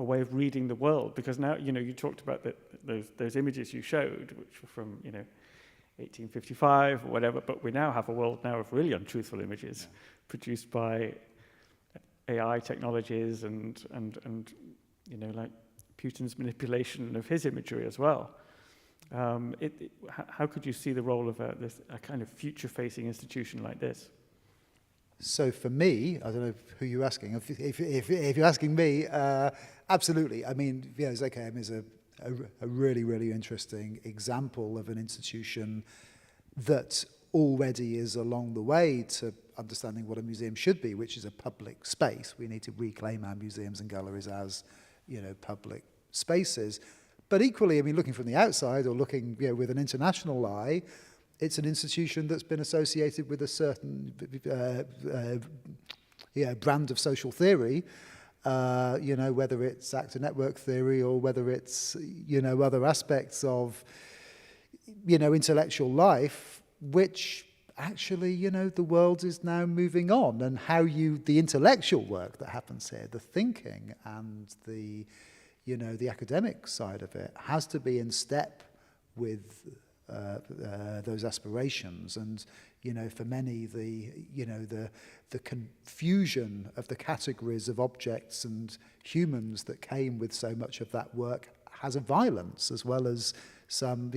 way of reading the world. Because now, you talked about those images you showed, which were from 1855 or whatever, but we now have a world now of really untruthful images produced by AI technologies and like Putin's manipulation of his imagery as well. How could you see the role of a kind of future-facing institution like this? So for me, I don't know who you're asking. If you're asking me, absolutely. I mean, ZKM is a really, really interesting example of an institution that already is along the way to understanding what a museum should be, which is a public space. We need to reclaim our museums and galleries as, public spaces. But equally, I mean, looking from the outside or looking, with an international eye, it's an institution that's been associated with a certain brand of social theory, whether it's actor network theory or whether it's, other aspects of, intellectual life, which actually, the world is now moving on, and how the intellectual work that happens here, the thinking and the academic side of it has to be in step with those aspirations. And for many, the confusion of the categories of objects and humans that came with so much of that work has a violence, as well as some,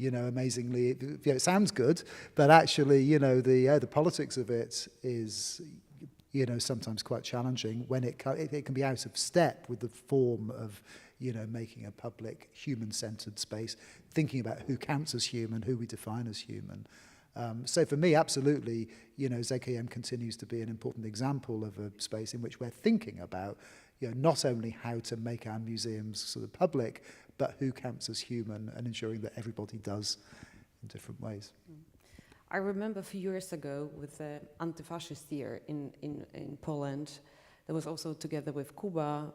amazingly, it sounds good, but actually, the politics of it is, sometimes quite challenging when it can be out of step with the form of, making a public human-centered space, thinking about who counts as human, who we define as human. So for me, absolutely, ZKM continues to be an important example of a space in which we're thinking about, not only how to make our museums sort of public, but who counts as human, and ensuring that everybody does in different ways. I remember a few years ago with the anti-fascist year in Poland. There was also, together with Cuba,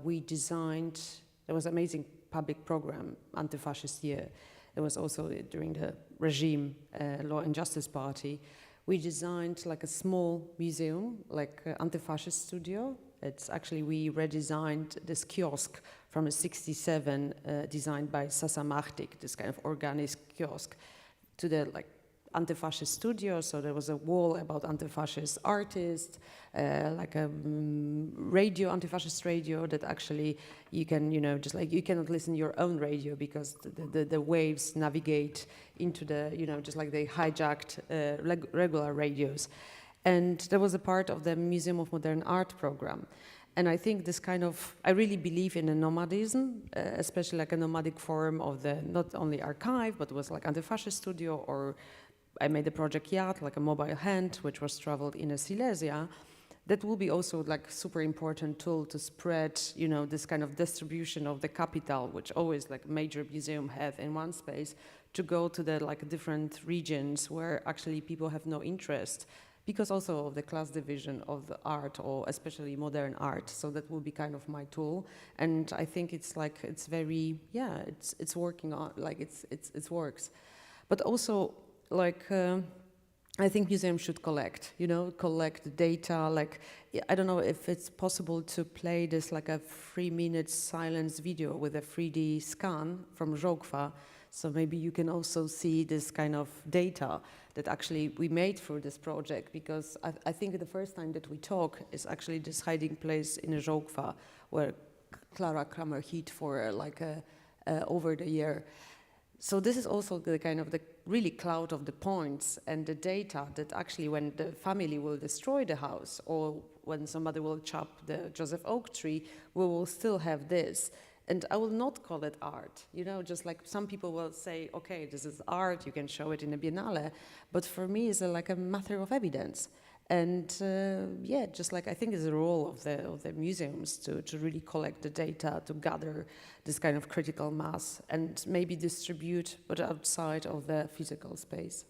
we designed, there was an amazing public program, Anti-Fascist Year. There was also during the regime, Law and Justice Party. We designed like a small museum, like anti-fascist studio. It's actually, we redesigned this kiosk from a 67 designed by Sasa Martik, this kind of organic kiosk, to the anti-fascist studio. So there was a wall about anti-fascist artists, like a radio, anti-fascist radio that actually you can, you cannot listen to your own radio because the waves navigate into the, just like they hijacked regular radios. And there was a part of the Museum of Modern Art program. And I think this kind of, I really believe in a nomadism, especially like a nomadic form of the, not only archive, but it was like anti-fascist studio, or I made a project Yad, like a mobile hand, which was traveled in Silesia. That will be also like super important tool to spread, this kind of distribution of the capital, which always like major museum have in one space, to go to the like different regions where actually people have no interest, because also of the class division of the art, or especially modern art. So that will be kind of my tool. And I think it's like, it's very, it's working on, like it works. But also, like, I think museums should collect data. Like, I don't know if it's possible to play this like a 3-minute silence video with a 3D scan from Żokwa. So maybe you can also see this kind of data that actually we made through this project, because I think the first time that we talk is actually this hiding place in Żokwa, where Clara Kramer hid for over the year. So this is also the kind of the really cloud of the points and the data that actually when the family will destroy the house, or when somebody will chop the Joseph Oak tree, we will still have this. And I will not call it art, just like some people will say, okay, this is art, you can show it in a biennale. But for me, it's like a matter of evidence. And just like I think it's the role of the museums to really collect the data, to gather this kind of critical mass and maybe distribute, but outside of the physical space.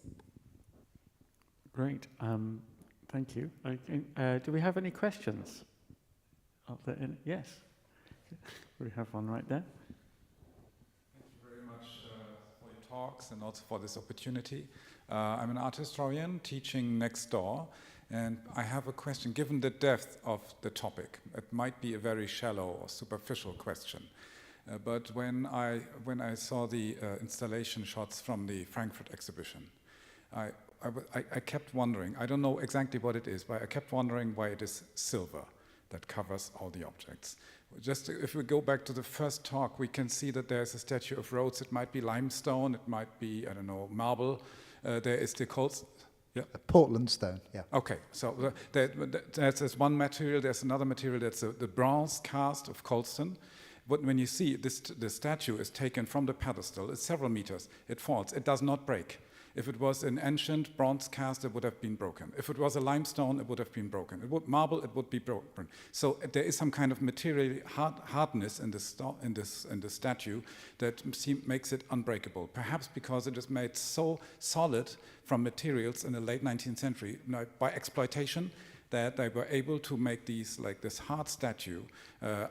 Great, thank you. Do we have any questions? Yes, we have one right there. talks and also for this opportunity. I'm an art historian teaching next door, and I have a question. Given the depth of the topic, it might be a very shallow or superficial question, but when I saw the installation shots from the Frankfurt exhibition, I kept wondering, I don't know exactly what it is, but I kept wondering why it is silver that covers all the objects. Just if we go back to the first talk, we can see that there's a statue of Rhodes. It might be limestone, it might be, I don't know, marble. There is the Portland stone, yeah. Okay, so there's one material, there's another material, that's the bronze cast of Colston. But when you see the statue is taken from the pedestal, it's several meters, it falls, it does not break. If it was an ancient bronze cast, it would have been broken. If it was a limestone, it would have been broken. Marble, it would be broken. So there is some kind of material hardness in the statue that makes it unbreakable. Perhaps because it is made so solid from materials in the late 19th century by exploitation that they were able to make this hard statue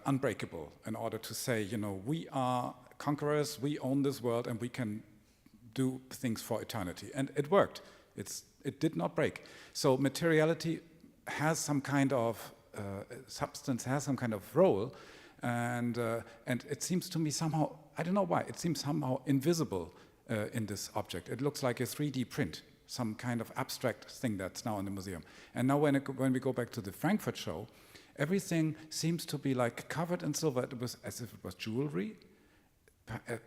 unbreakable in order to say, we are conquerors, we own this world, and we can do things for eternity. And it worked. It did not break. So materiality has some kind of substance, has some kind of role, and it seems to me somehow, I don't know why, it seems somehow invisible in this object. It looks like a 3D print, some kind of abstract thing that's now in the museum. And now when we go back to the Frankfurt show, everything seems to be like covered in silver. It was as if it was jewelry.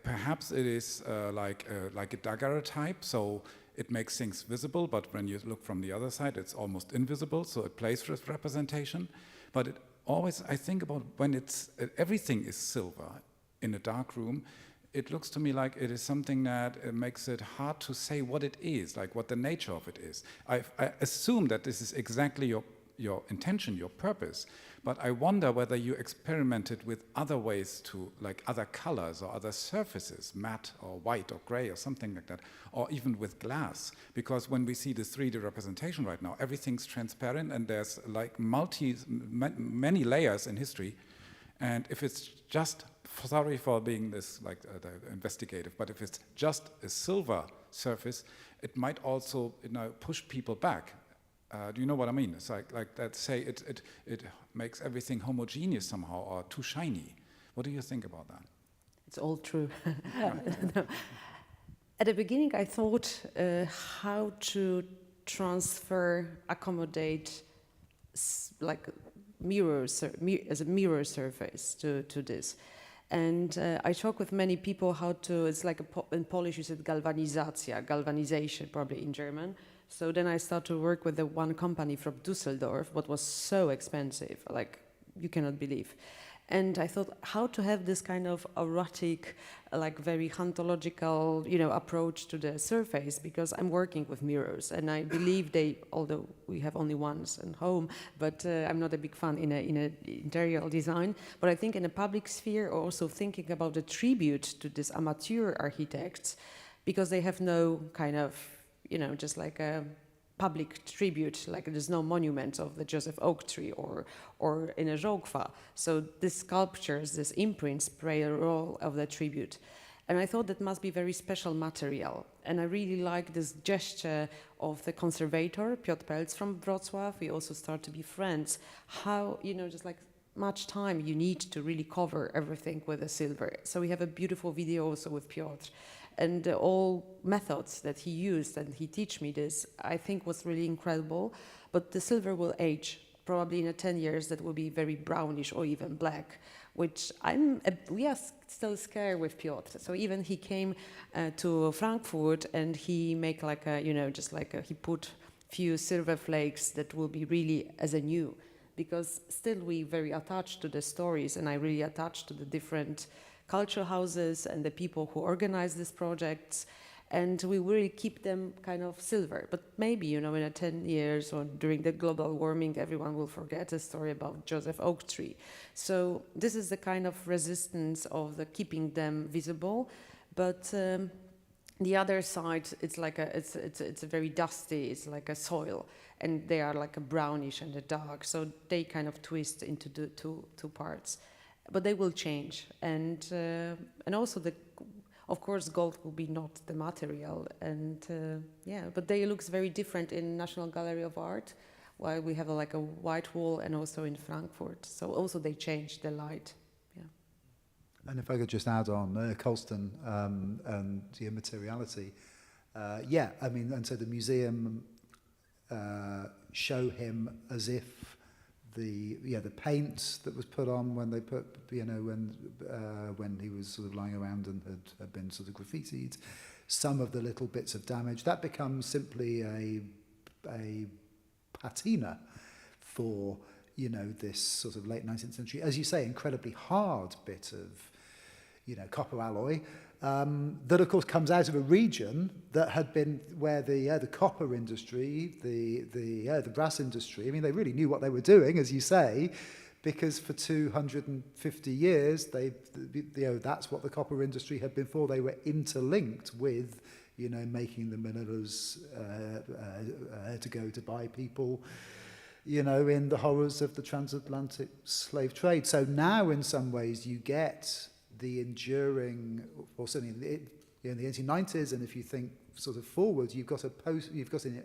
Perhaps it is like a daguerreotype, so it makes things visible, but when you look from the other side, it's almost invisible, so it plays with representation. But it always, I think about when everything is silver in a dark room, it looks to me like it is something that makes it hard to say what it is, like what the nature of it is. I assume that this is exactly your intention, your purpose, but I wonder whether you experimented with other ways to, like other colors or other surfaces, matte or white or gray or something like that, or even with glass, because when we see this 3D representation right now, everything's transparent and there's like many layers in history, and if it's just, sorry for being this like investigative, but if it's just a silver surface, it might also push people back. Do you know what I mean? It's like that. Say it makes everything homogeneous somehow or too shiny. What do you think about that? It's all true. No. At the beginning, I thought how to accommodate like as a mirror surface to this. And I talk with many people how to. It's like in Polish you said galvanization, probably in German. So then I started to work with the one company from Düsseldorf, what was so expensive, like you cannot believe. And I thought how to have this kind of erotic, like very hantological, approach to the surface, because I'm working with mirrors and I believe although we have only ones at home, but I'm not a big fan in a interior design. But I think in a public sphere, also thinking about the tribute to these amateur architects, because they have no kind of just like a public tribute, like there's no monument of the Joseph Oak tree or in a Żokwa. So these sculptures, these imprints play a role of the tribute. And I thought that must be very special material. And I really like this gesture of the conservator, Piotr Pelc from Wrocław. We also start to be friends. How, just like much time you need to really cover everything with the silver. So we have a beautiful video also with Piotr. And all methods that he used, and he teach me this, I think was really incredible. But the silver will age. Probably in 10 years that will be very brownish or even black, which we are still scared with Piotr. So even he came to Frankfurt and he make like he put few silver flakes that will be really as a new, because still we very attached to the stories, and I really attached to the different cultural houses and the people who organize these projects, and we really keep them kind of silver. But maybe, in 10 years or during the global warming, everyone will forget the story about Joseph Oak tree. So this is the kind of resistance of the keeping them visible. But the other side, it's like it's a very dusty, it's like a soil, and they are like a brownish and a dark. So they kind of twist into the two parts. But they will change, and also Of course, gold will be not the material, and but they looks very different in National Gallery of Art, while we have like a white wall, and also in Frankfurt. So also they changed the light. Yeah. And if I could just add on Colston and the materiality, I mean, and so the museum show him as if the paint that was put on when they put, when he was sort of lying around and had been sort of graffitied, some of the little bits of damage, that becomes simply a patina for, this sort of late 19th century, as you say, incredibly hard bit of, copper alloy, that of course comes out of a region that had been where the copper industry, the brass industry, I mean, they really knew what they were doing, as you say, because for 250 years, that's what the copper industry had been for. They were interlinked with, making the Manilas to go to buy people, in the horrors of the transatlantic slave trade. So now, in some ways, you get the enduring, or certainly in the 1890s, and if you think sort of forward, you've got an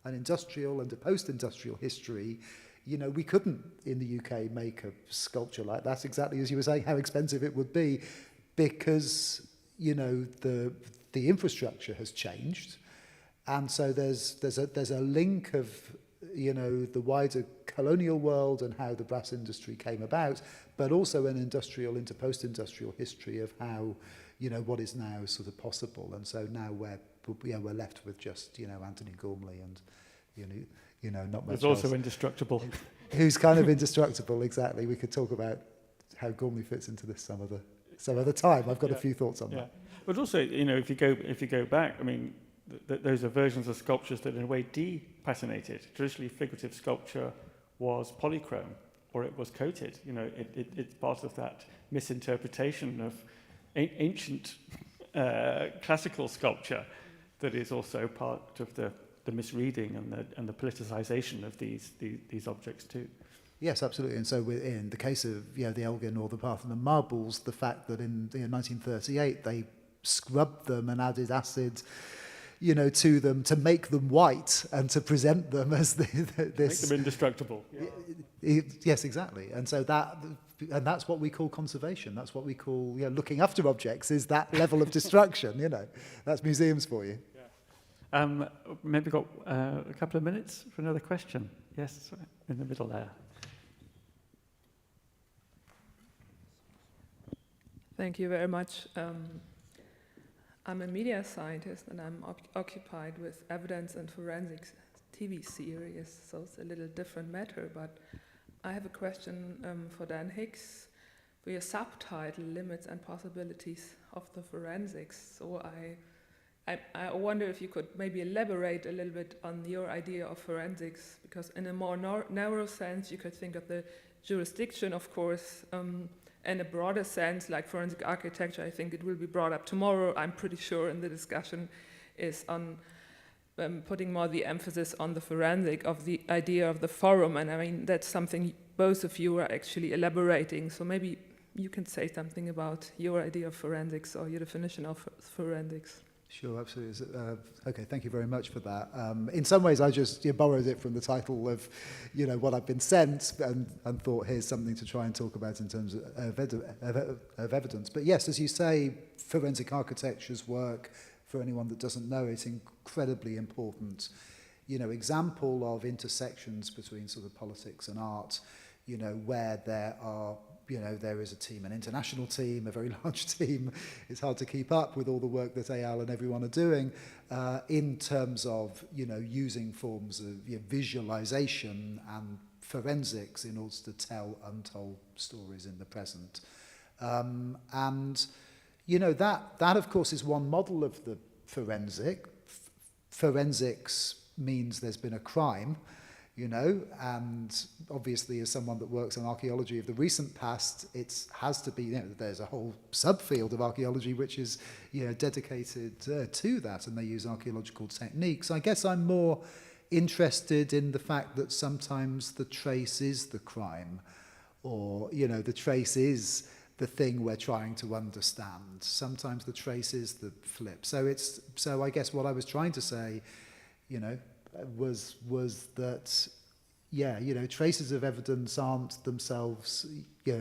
industrial and a post-industrial history. We couldn't in the UK make a sculpture like that, exactly as you were saying, how expensive it would be, because the infrastructure has changed, and so there's a link of the wider colonial world and how the brass industry came about, but also an industrial into post-industrial history of how, what is now sort of possible. And so now we're left with just, Anthony Gormley and, not much It's also else. Indestructible. Who's kind of indestructible, exactly. We could talk about how Gormley fits into this some other time. I've got a few thoughts on that. But also, if you go back, I mean, those are versions of sculptures that in a way depatinated. Traditionally, figurative sculpture was polychrome, or it was coated. It's part of that misinterpretation of ancient classical sculpture that is also part of the misreading and the politicization of these objects too. Yes, absolutely. And so in the case of the Elgin or the Parthenon marbles, the fact that in 1938 they scrubbed them and added acid to them to make them white and to present them as this... Make them indestructible. Yes, exactly. And so that's what we call conservation. That's what we call looking after objects, is that level of destruction. That's museums for you. Yeah. Maybe got a couple of minutes for another question. Yes, in the middle there. Thank you very much. I'm a media scientist, and I'm occupied with evidence and forensics TV series, so it's a little different matter, but I have a question for Dan Hicks for your subtitle, Limits and Possibilities of the Forensics. So I wonder if you could maybe elaborate a little bit on your idea of forensics, because in a more narrow sense, you could think of the jurisdiction, of course, in a broader sense, like forensic architecture. I think it will be brought up tomorrow, I'm pretty sure, in the discussion, is on putting more the emphasis on the forensic of the idea of the forum. And I mean, that's something both of you are actually elaborating. So maybe you can say something about your idea of forensics or your definition of forensics. Sure, absolutely. Okay, thank you very much for that. In some ways, I just borrowed it from the title of, what I've been sent, and thought here's something to try and talk about in terms of evidence. But yes, as you say, forensic architecture's work, for anyone that doesn't know it, incredibly important. Example of intersections between sort of politics and art. Where there are. There is a team, an international team, a very large team. It's hard to keep up with all the work that Eyal and everyone are doing in terms of, using forms of visualization and forensics in order to tell untold stories in the present. And, that of course is one model of the forensic. Forensics means there's been a crime, and obviously as someone that works on archaeology of the recent past, it has to be, there's a whole subfield of archaeology which is, dedicated to that, and they use archaeological techniques. I guess I'm more interested in the fact that sometimes the trace is the crime, or, the trace is the thing we're trying to understand. Sometimes the trace is the flip. So I guess what I was trying to say, was that, traces of evidence aren't themselves,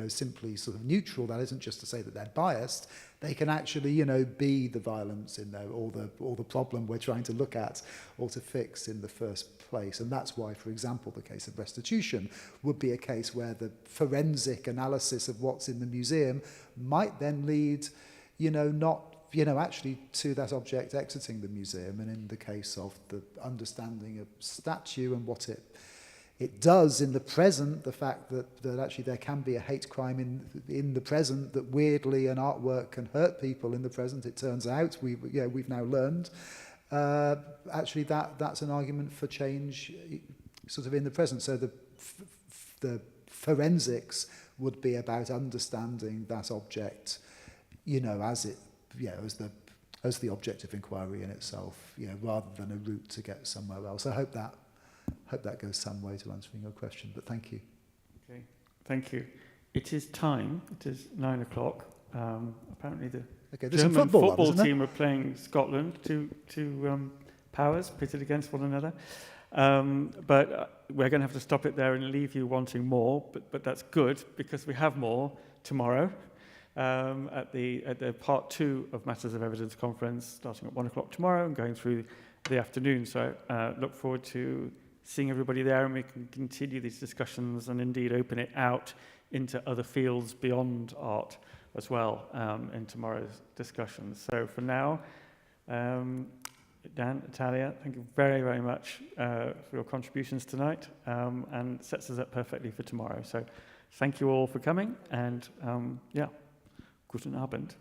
simply sort of neutral. That isn't just to say that they're biased. They can actually, be the violence in there, or the problem we're trying to look at or to fix in the first place. And that's why, for example, the case of restitution would be a case where the forensic analysis of what's in the museum might then lead, actually to that object exiting the museum. And in the case of the understanding of statue and what it does in the present, the fact that actually there can be a hate crime in the present, that weirdly an artwork can hurt people in the present, it turns out, we've now learned, actually that's an argument for change sort of in the present. So the forensics would be about understanding that object, as it, as the object of inquiry in itself, rather than a route to get somewhere else. I hope that goes some way to answering your question, but thank you. Okay, thank you. It is time. It is 9 o'clock. Apparently the German football team are playing Scotland, two powers pitted against one another. But we're going to have to stop it there and leave you wanting more, but that's good, because we have more tomorrow at the part 2 of Matters of Evidence conference, starting at 1 o'clock tomorrow and going through the afternoon. So look forward to seeing everybody there, and we can continue these discussions and indeed open it out into other fields beyond art as well in tomorrow's discussions. So for now, Dan, Natalia, thank you very, very much for your contributions tonight, and sets us up perfectly for tomorrow. So thank you all for coming, and guten Abend.